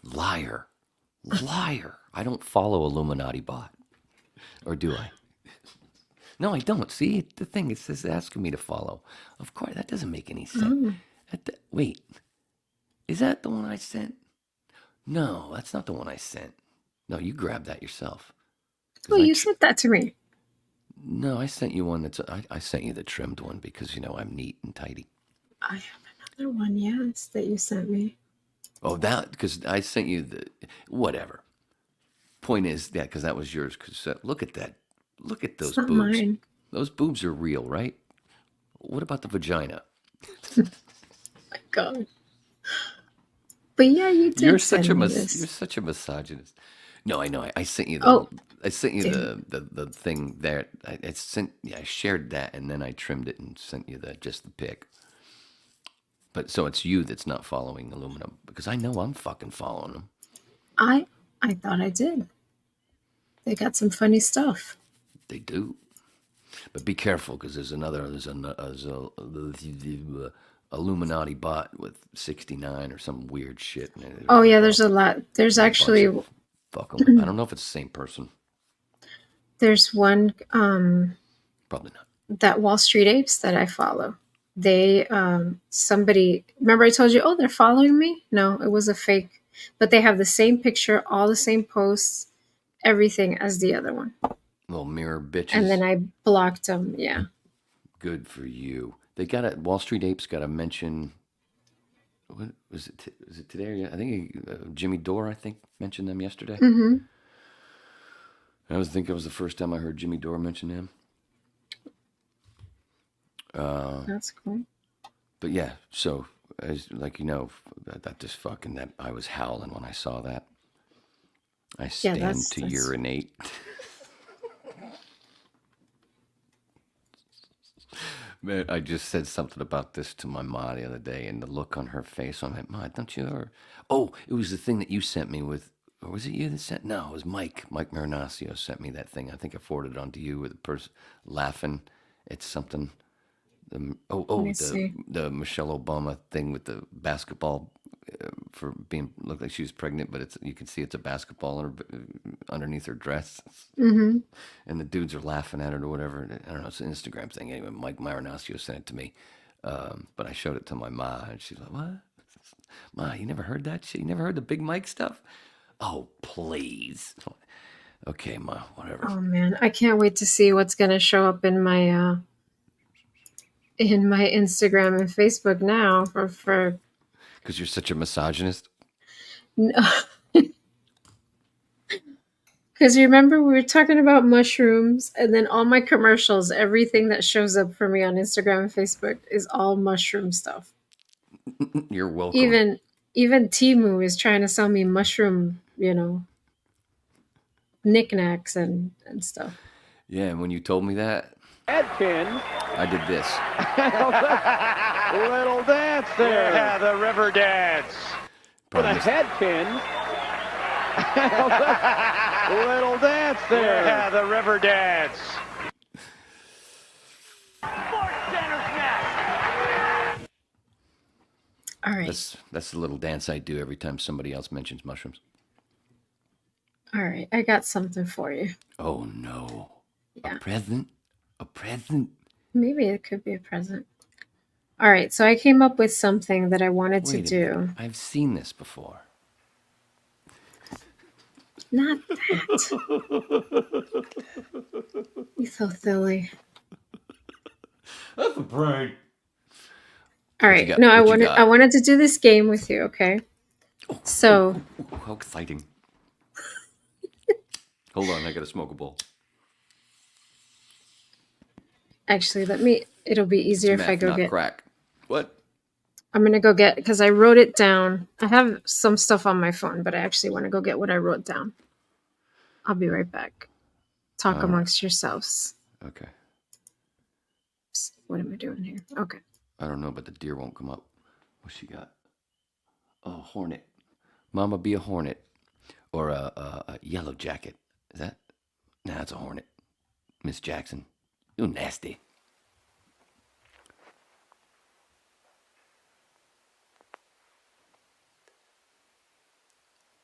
Liar. Liar. I don't follow Illuminati bot. Or do I? No, I don't. See, the thing, it says asking me to follow. Of course, that doesn't make any sense. Wait, is that the one I sent? No, that's not the one I sent. No, you grabbed that yourself. Oh, you sent that to me. No, I sent you one I sent you the trimmed one because, I'm neat and tidy. I have another one, yes, that you sent me. Oh, that, because I sent you whatever. Point is, because that was yours. Because look at that. Look at those boobs. Mine. Those boobs are real, right? What about the vagina? Oh my God. But yeah, you did. You're such a misogynist. No, I know. I sent you the thing there. I shared that, and then I trimmed it and sent you just the pic. But so it's you that's not following Aluminum, because I know I'm fucking following them. I thought I did. They got some funny stuff. They do. But be careful, because there's a Illuminati bot with 69 or some weird shit. Oh yeah, there's a lot. There's actually Fuck them. I don't know if it's the same person. there's one Probably not. that Wall Street Apes that I follow. They somebody, remember I told you, oh, they're following me? No, it was a fake. But they have the same picture, all the same posts, everything as the other one. Little mirror bitches. And then I blocked them. Yeah. Good for you. They got a Wall Street Apes got to mention. What was it? Was it today? I think Jimmy Dore. I think mentioned them yesterday. Mm-hmm. I think it was the first time I heard Jimmy Dore mention him. That's cool. But yeah, so as like that just fucking that I was howling when I saw that. I stand to urinate. Man, I just said something about this to my ma the other day, and the look on her face. I'm like, Ma, don't you ever? Oh, it was the thing that you sent me with, or was it you that sent? No, it was Mike. Mike Marinaccio sent me that thing. I think I forwarded it on to you with the person laughing. It's something. The Michelle Obama thing with the basketball for being looked like she was pregnant, but you can see it's a basketball underneath her dress, Mm-hmm. and the dudes are laughing at it or whatever. I don't know. It's an Instagram thing anyway. Mike Marinaccio sent it to me, but I showed it to my ma, and she's like, "What, Ma? You never heard that shit? You never heard the Big Mike stuff? Oh, please." Okay, Ma, whatever. Oh man, I can't wait to see what's gonna show up in my Instagram and Facebook now for Because you're such a misogynist. no. Because you remember we were talking about mushrooms, and then all my commercials, everything that shows up for me on Instagram and Facebook is all mushroom stuff. You're welcome. Even Temu is trying to sell me mushroom, knickknacks and stuff. Yeah, and when you told me that, Adkins. I did this. Little dance there. Yeah, the river dance. For the headpins. Little dance there. Yeah, the river dance. All right. That's the little dance I do every time somebody else mentions mushrooms. All right, I got something for you. Oh no. Yeah. A present? A present? Maybe it could be a present. All right, so I came up with something that I wanted to do. Minute. I've seen this before. Not that. You're so silly. That's a prank. All right. No, I wanted to do this game with you, okay? So how exciting. Hold on, I gotta smoke a bowl. Actually, it'll be easier if I go get crack. What? I'm gonna go get, because I wrote it down. I have some stuff on my phone, but I actually want to go get what I wrote down. I'll be right back. Talk amongst yourselves. Okay. What am I doing here? Okay. I don't know, but the deer won't come up. What's she got? Oh, hornet. Mama be a hornet. Or a yellow jacket. Is that? Nah, it's a hornet. Miss Jackson. You nasty.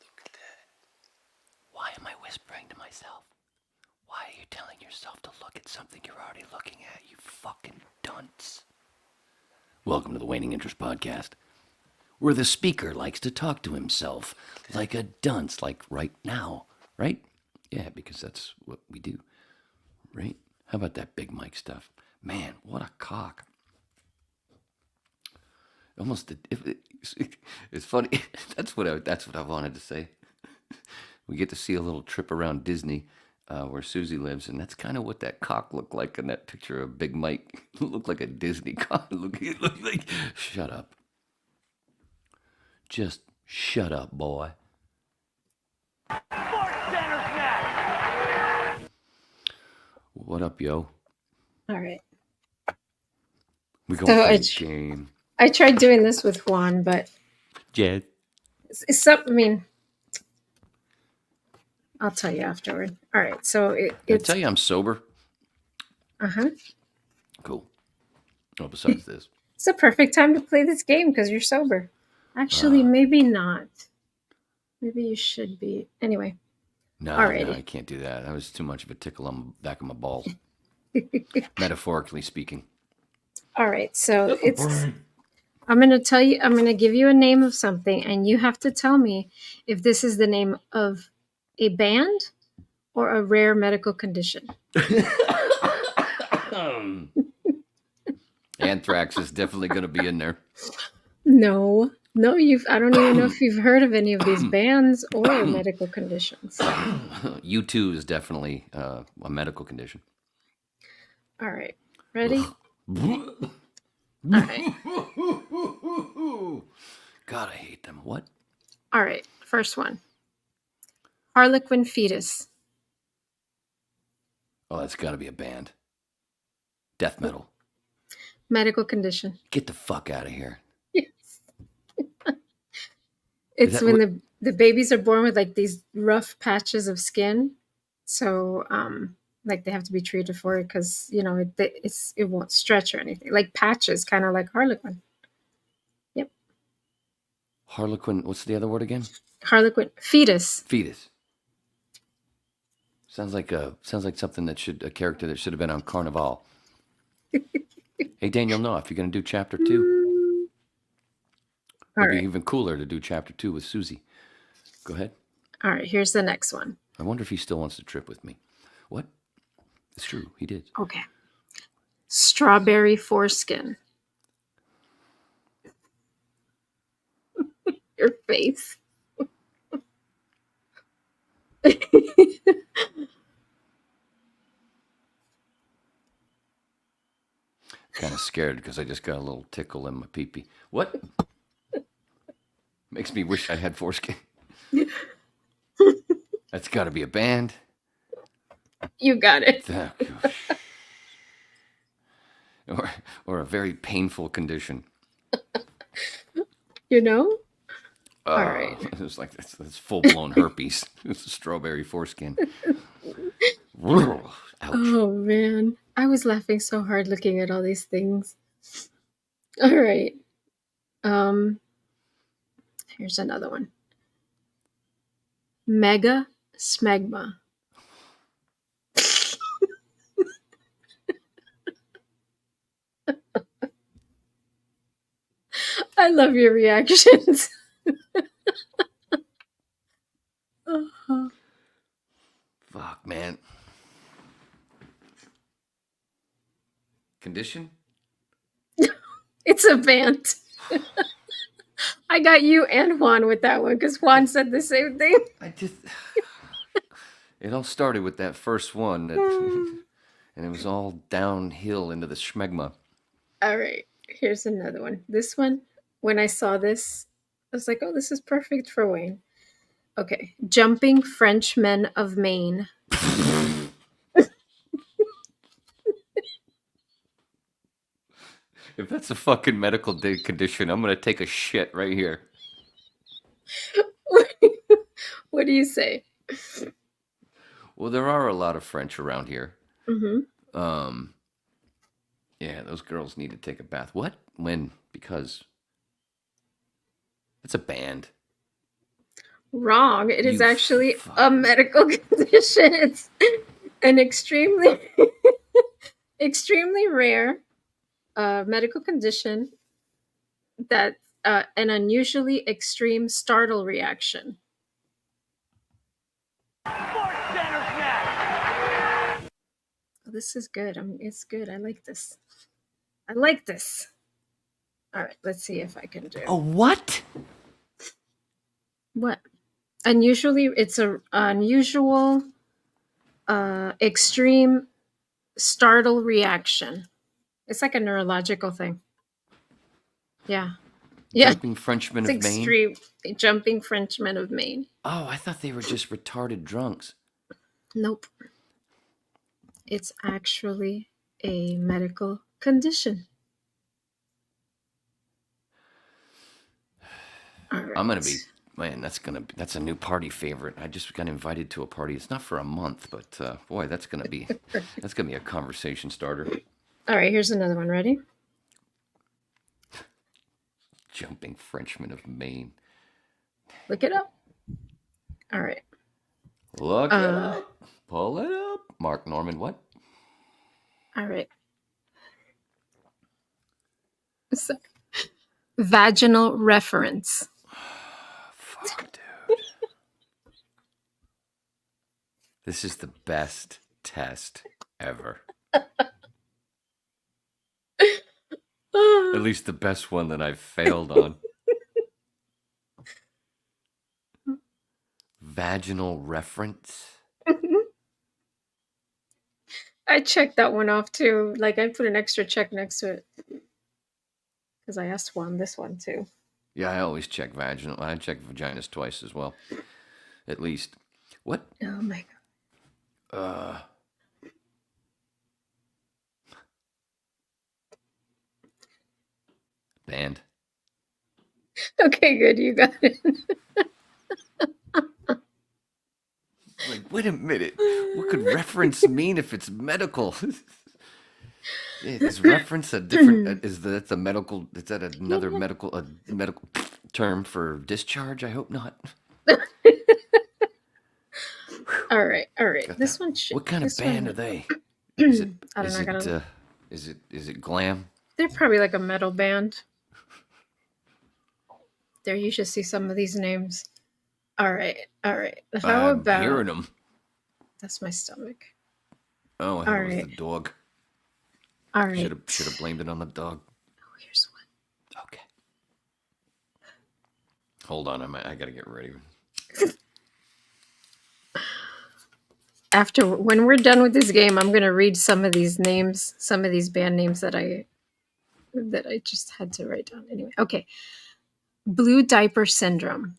Look at that. Why am I whispering to myself? Why are you telling yourself to look at something you're already looking at, you fucking dunce? Welcome to the Waning Interest Podcast, where the speaker likes to talk to himself like a dunce, like right now, right? Yeah, because that's what we do, right? How about that Big Mike stuff? Man, what a cock. Almost, it's funny. That's what I wanted to say. We get to see a little trip around Disney, where Susy lives, and that's kind of what that cock looked like in that picture of Big Mike. It looked like a Disney cock. It looked like, shut up. Just shut up, boy. What up, yo? All right. We gonna play a game. I tried doing this with Juan, but Jed. it's something. I mean, I'll tell you afterward. All right. So Did I it's tell you I'm sober? Cool. Oh, besides this. It's a perfect time to play this game because you're sober. Actually, maybe not. Maybe you should be. Anyway. No, Alrighty. I can't do that. That was too much of a tickle on the back of my balls. Metaphorically speaking. All right. So I'm going to tell you, I'm going to give you a name of something, and you have to tell me if this is the name of a band or a rare medical condition. Anthrax is definitely going to be in there. No, I don't even know if you've heard of any of these bands or medical conditions. U2 is definitely a medical condition. All right. Ready? All right. God, I hate them. What? All right. First one. Harlequin fetus. Oh, that's got to be a band. Death metal. Medical condition. Get the fuck out of here. Yes. It's when the babies are born with like these rough patches of skin. So, like they have to be treated for it because, you know, it won't stretch or anything. Like patches, kind of like Harlequin. Yep. Harlequin. What's the other word again? Harlequin fetus. Fetus. Sounds like something a character that should have been on Carnival. Hey, Daniel Noah, if you're going to do chapter 2, it'd be even cooler to do chapter 2 with Susy. Go ahead. All right, here's the next one. I wonder if he still wants to trip with me. What? It's true, he did. Okay. Strawberry foreskin. Your face. Kind of scared because I just got a little tickle in my pee-pee. What? Makes me wish I had foreskin. That's got to be a band. You got it. Or a very painful condition. You know? All right. It's like that's full-blown herpes. It's a strawberry foreskin. Ouch. Oh, man. I was laughing so hard looking at all these things. All right. Here's another one. Mega smegma. I love your reactions. Fuck, man. Condition? It's a band. I got you and Juan with that one because Juan said the same thing. It all started with that first one, and it was all downhill into the schmegma. All right, here's another one. This one, when I saw this, I was like, oh, this is perfect for Wayne. Okay, jumping Frenchmen of Maine. If that's a fucking medical condition, I'm going to take a shit right here. What do you say? Well, there are a lot of French around here. Mm-hmm. Yeah, those girls need to take a bath. What? When? Because it's a band. Wrong. It is actually a medical condition. It's an extremely rare medical condition that an unusually extreme startle reaction. Oh, this is good. It's good. I like this. All right, let's see if I can do. Oh, what? What? Unusually, it's a unusual, extreme startle reaction. It's like a neurological thing. Yeah. Jumping Frenchmen of Maine? Extreme jumping Frenchmen of Maine. Oh, I thought they were just retarded drunks. Nope. It's actually a medical condition. All right. I'm gonna be, man. That's a new party favorite. I just got invited to a party. It's not for a month, but boy, that's gonna be a conversation starter. All right, here's another one. Ready? Jumping Frenchman of Maine. Look it up. All right. Look it up. Pull it up. Mark Norman, what? All right. So, vaginal reference. Fuck, dude. This is the best test ever. At least the best one that I've failed on. Vaginal reference. I checked that one off too. Like I put an extra check next to it because I asked one. This one too. Yeah, I always check vaginal. I check vaginas twice as well, at least. What? Oh my god. Band. Okay, good. You got it. Like, wait a minute. What could reference mean if it's medical? Is reference a different? Is that a medical? Is that another medical term for discharge? I hope not. All right. This that. one. What kind of band are they? Is it? I don't know. Is it glam? They're probably like a metal band. There, you should see some of these names. All right. How I'm about? hearing them. That's my stomach. Oh, I thought it was the dog. All right. Should have blamed it on the dog. Oh, here's one. Okay. Hold on, I gotta get ready. When we're done with this game, I'm gonna read some of these names, some of these band names that I just had to write down. Anyway, okay. Blue diaper syndrome.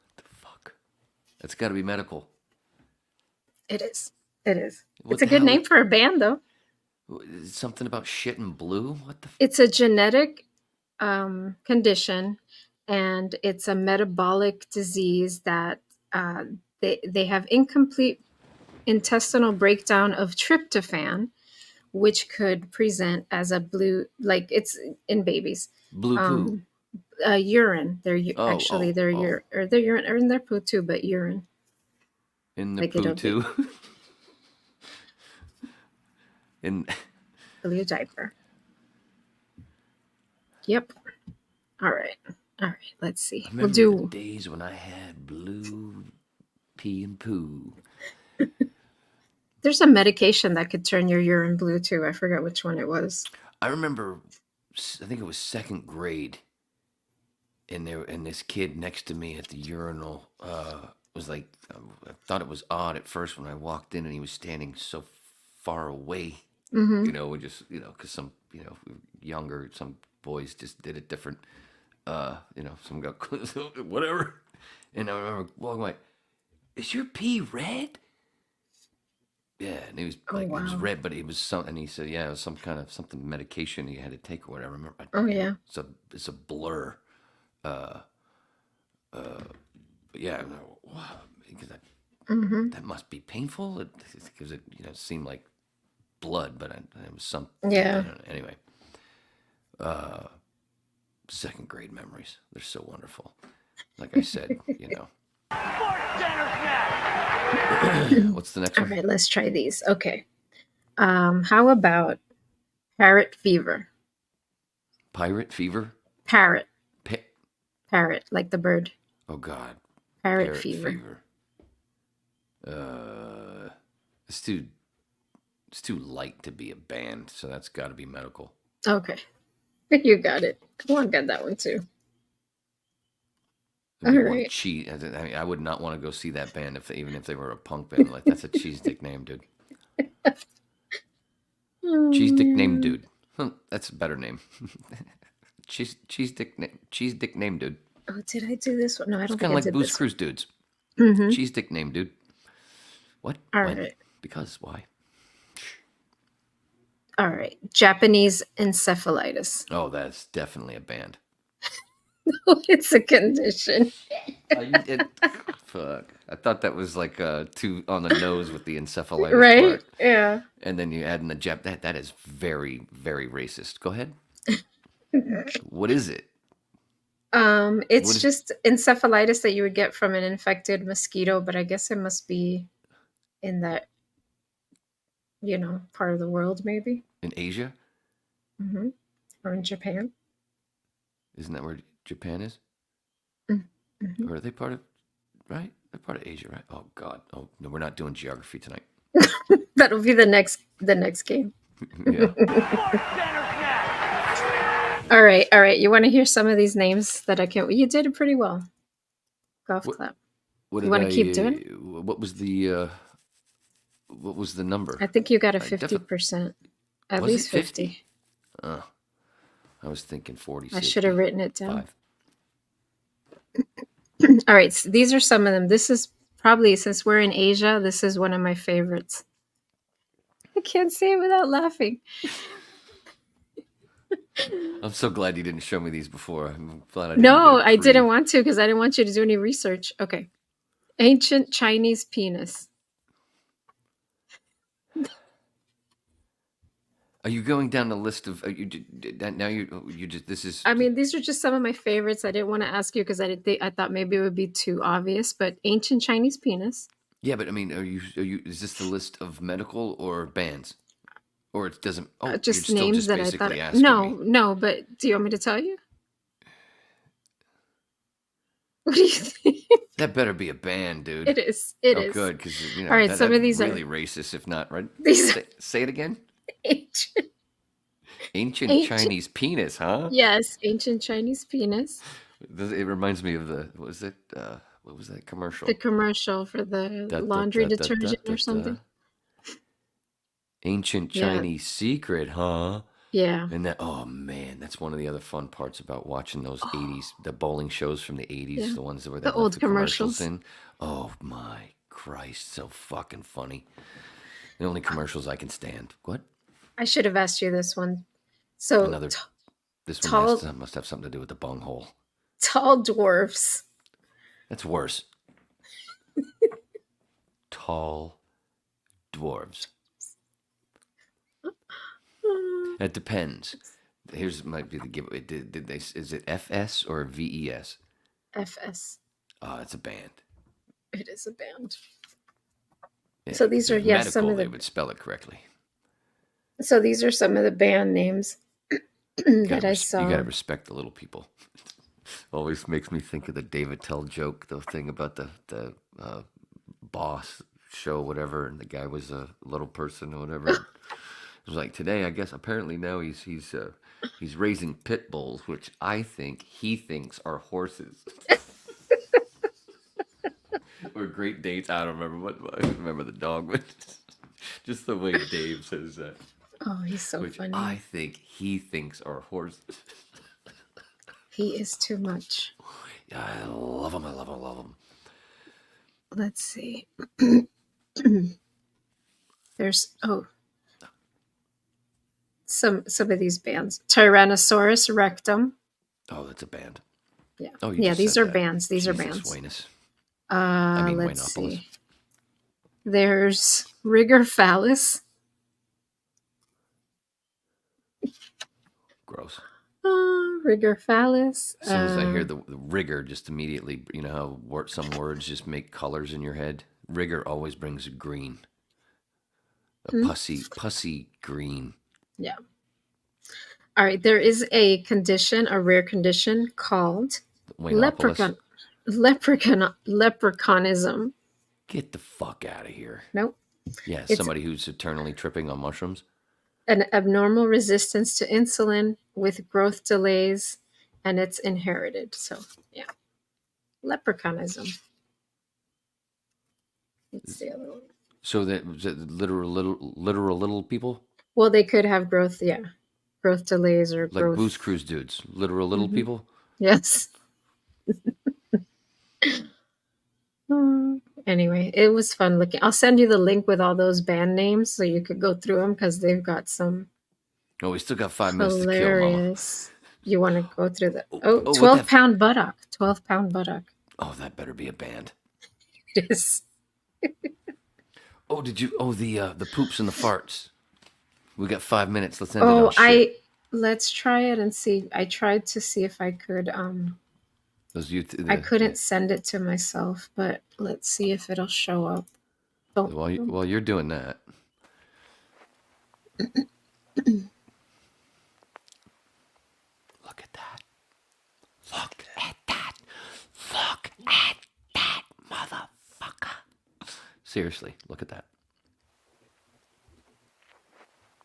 What the fuck? That's got to be medical. It is. What It's a the good hell? name for a band, though. Something about shit and blue? What the? It's a genetic condition, and it's a metabolic disease that they have incomplete intestinal breakdown of tryptophan, which could present as a blue, like it's in babies. Blue poo. Urine. They're Oh. urine, or their urine, or in their poo too, but urine. In the Like poo too. In blue diaper. Yep. All right. Let's see. I remember the days when I had blue pee and poo. There's a medication that could turn your urine blue too. I forgot which one it was. I remember, I think it was second grade, and this kid next to me at the urinal was like, I thought it was odd at first when I walked in, and he was standing so far away. Mm-hmm. Because some, younger, some boys just did it different. Some got whatever, and I remember walking away. Is your pee red? Yeah, and he was it was red, but it was something. And he said, yeah, it was some kind of something medication he had to take or whatever. I remember. Yeah. It's a blur. But yeah, wow, because that must be painful. Because it seemed like blood, but it was some. Yeah. Anyway, second grade memories. They're so wonderful. Like I said, What's the next one? All right, let's try these. Okay. How about parrot fever? Pirate fever? Parrot. Parrot, like the bird. Oh God. Parrot fever. It's too light to be a band, so that's got to be medical. Okay. You got it. Come on, got that one too. All right. I would not want to go see that band even if they were a punk band. Like, that's a cheese dick name, dude. Cheese dick name, dude. That's a better name. cheese dick name, dude. Oh, did I do this one? No, I don't. It's kind of like Booze Cruise dudes. Mm-hmm. Cheese dick name, dude. What? All when? right. Because why? All right. Japanese encephalitis. Oh, that's definitely a band. It's a condition. Fuck. I thought that was like too on the nose with the encephalitis Right? part. Yeah. And then you add in the Jap. That is very, very racist. Go ahead. What is it? What It's is just encephalitis that you would get from an infected mosquito, but I guess it must be in that, part of the world, maybe. in Asia? Hmm. Or in Japan. Isn't that where Japan is? Mm-hmm. Or are they part of right? They're part of Asia, right? Oh God. Oh no, we're not doing geography tonight. That'll be the next game. Yeah. All right. You want to hear some of these names that I can't? You did it pretty well. Golf What, clap. what You did want to keep doing? What was the number? I think you got a I defi- 50%. At Was it least 50. I was thinking 40. I should have written it down. 5. All right. So these are some of them. This is probably, since we're in Asia, this is one of my favorites. I can't say it without laughing. I'm so glad you didn't show me these before. I'm glad I didn't No, get a I didn't pre- want to because I didn't want you to do any research. Okay. Ancient Chinese penis. Are you going down the list of now you just this is I mean, these are just some of my favorites. I didn't want to ask you because I thought maybe it would be too obvious, but ancient Chinese penis. yeah, but I mean, are you is this the list of medical or bands? Or it doesn't you're Just still names just that I basically thought. asking No, me. no, but do you want me to tell you? What do you think? That better be a band, dude. It is. It Oh, is. good, because All right, that, some that's of these really are racist, if not right. these Say it again. ancient. Ancient Ancient. Chinese penis, huh? Yes, ancient Chinese penis. It reminds me of what was it? What was that commercial? The commercial for the laundry detergent or something. Ancient Yeah. Chinese secret, huh? Yeah. And oh man, that's one of the other fun parts about watching those '80s, the bowling shows from the '80s, Yeah. the ones where they The left old the commercials commercials. in. Oh my Christ, so fucking funny. The only commercials I can stand. What? I should have asked you this one. So Another. This one tall, must have something to do with the bunghole. tall dwarfs. That's worse. Tall dwarves. It depends. Here's might be the giveaway. Did they? Is it FS or VES? FS. Oh, it's a band. It is a band. Yeah, So these if are medical, some of they the. would spell it correctly. So these are some of the band names that I saw. You got to respect the little people. Always makes me think of the David Tell joke, the thing about the boss show, whatever, and the guy was a little person or whatever. It was like today, I guess. Apparently now he's raising pit bulls, which he thinks are horses. Or Great Dates. I don't remember I don't remember the dog, but just the way Dave says that. Oh, he's so Which funny. I think he thinks are horses. He is too much. Yeah, I love him. I love him. I love him. Let's see. There's some of these bands. Tyrannosaurus rectum. Oh, that's a band. Yeah. Oh, yeah, these are bands. These are Jesus, bands. Waynus. I mean, Let's Waynopolis. see. There's rigor phallus. Gross. Rigor phallus. As soon as I hear the rigor, just immediately, you know how some words just make colors in your head? Rigor always brings green. A pussy green. Yeah. All right. There is a rare condition called Waynopolis. leprechanism. Get the fuck out of here. Nope. Yeah, It's somebody who's eternally tripping on mushrooms. an abnormal resistance to insulin with growth delays, and it's inherited. So, yeah. Leprechanism. Let's see a little. So that was it literal little people? Well, they could have growth delays or Like growth. Booze Cruise dudes. Literal little people? Yes. Anyway, it was fun looking. I'll send you the link with all those band names so you could go through them because they've got some Oh, we still got 5 minutes to kill, mama. hilarious. You want to go through the 12-pound buttock. 12-pound buttock. Oh, that better be a band. It is. Oh, did you? Oh, the poops and the farts. We got 5 minutes. Let's end it on shit. Let's try it and see. I tried to see if I could. I couldn't send it to myself, but let's see if it'll show up. While you're doing that. Look at that. Look at that. Look at that, motherfucker. Seriously, look at that.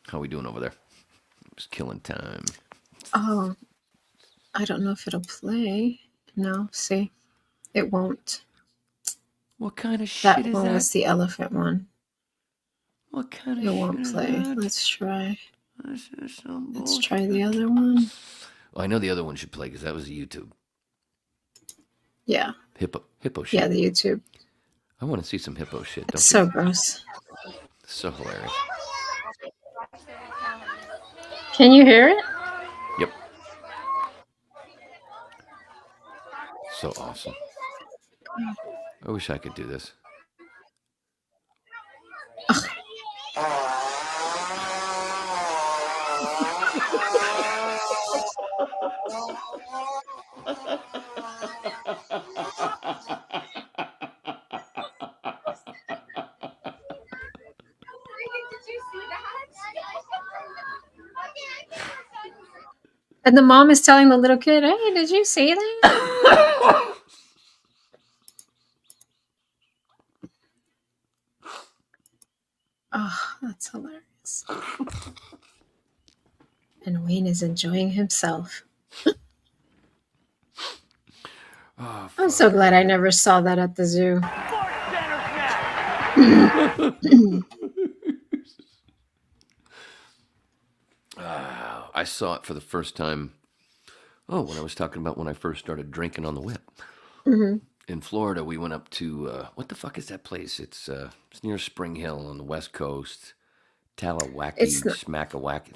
How are we doing over there? Just killing time. Oh, I don't know if it'll play. No, see, it won't. What kind of shit is that? That one was the elephant one. What kind of shit? It won't play. Let's try. Let's try the other one. Oh, I know the other one should play because that was YouTube. Yeah. Hippo shit. Yeah, the YouTube. I want to see some hippo shit. It's so gross. So hilarious. Can you hear it? Yep. So awesome. I wish I could do this. And the mom is telling the little kid, "Hey, did you see that?" Oh, that's hilarious. And Wayne is enjoying himself. Oh, I'm so glad I never saw that at the zoo. I saw it for the first time. Oh, when I was talking about when I first started drinking on the whip. Mm-hmm. In Florida, we went up to, what the fuck is that place? It's near Spring Hill on the West Coast. Talawaki, Smackawaki.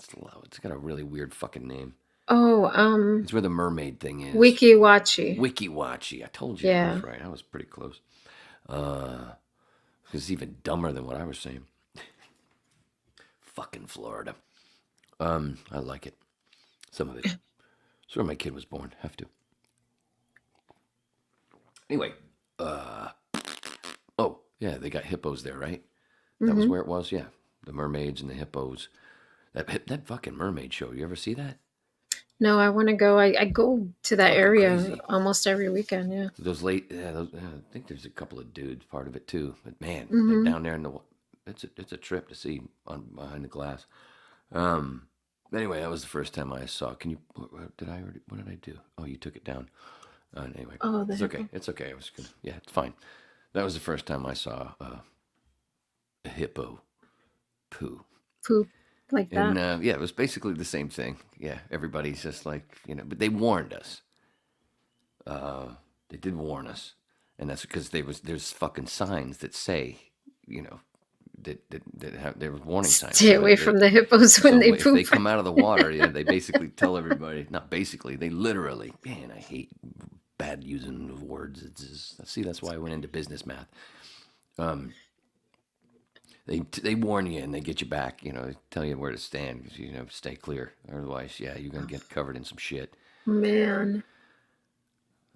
It's got a really weird fucking name. Oh, it's where the mermaid thing is. Wiki Wachi. I told you. Yeah. I was right. I was pretty close. It's even dumber than what I was saying. Fucking Florida. I like it. Some of it. It's where my kid was born. Have to. Anyway, oh yeah, they got hippos there, right? That was where it was. Yeah, the mermaids and the hippos. That fucking mermaid show. You ever see that? No, I want to go. I go to that area crazy. Almost every weekend. Yeah. I think there's a couple of dudes part of it too. But man, they're down there in the. It's a trip to see behind the glass. Anyway, that was the first time I saw. Can you? What did I do? Oh, you took it down. Anyway, it's okay. It's okay. I was gonna. Yeah, it's fine. That was the first time I saw a hippo poo. Poop like that. And yeah, it was basically the same thing. Yeah, everybody's just like, but they warned us. They did warn us, and that's because there's fucking signs that say, there was warning signs. Stay away from the hippos when they poop. If they come out of the water, yeah, they basically tell everybody. Not basically, they literally. Man, I hate bad using of words. That's why I went into business math. They warn you and they get you back. They tell you where to stand because stay clear. Otherwise, yeah, you're gonna get covered in some shit. Man.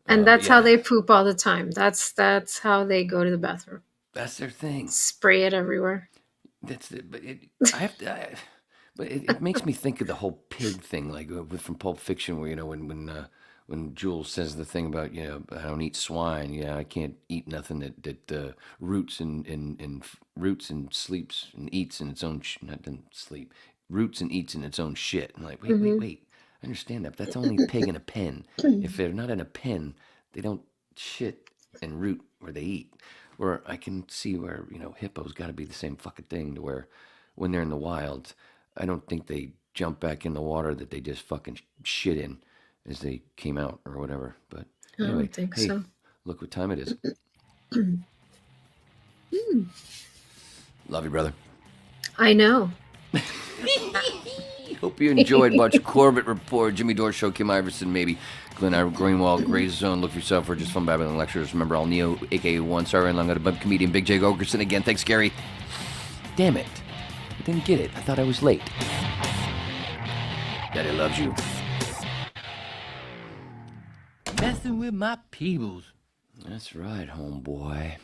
And that's how they poop all the time. That's how they go to the bathroom. That's their thing. Spray it everywhere. That's it. But it makes me think of the whole pig thing, like from Pulp Fiction, where when Jules says the thing about I don't eat swine. Yeah, I can't eat nothing that roots and sleeps and eats in its own roots and eats in its own shit. I'm like, wait. I understand that, but that's only a pig in a pen. If they're not in a pen, they don't shit and root where they eat. Where I can see where, hippos got to be the same fucking thing, to where when they're in the wild, I don't think they jump back in the water that they just fucking shit in as they came out or whatever. But anyway, I don't think so. Look what time it is. Love you, brother. I know. Hope you enjoyed. Watch Corbett Report, Jimmy Dore Show, Kim Iverson, maybe Glenn Greenwald, Gray Zone. Look for yourself or just fun babbling lectures. Remember, all Neo, a.k.a. One. Sorry, I'm going to bump comedian Big J. Ogerson again. Thanks, Gary. Damn it. I didn't get it. I thought I was late. Daddy loves you. Messing with my peebles. That's right, homeboy.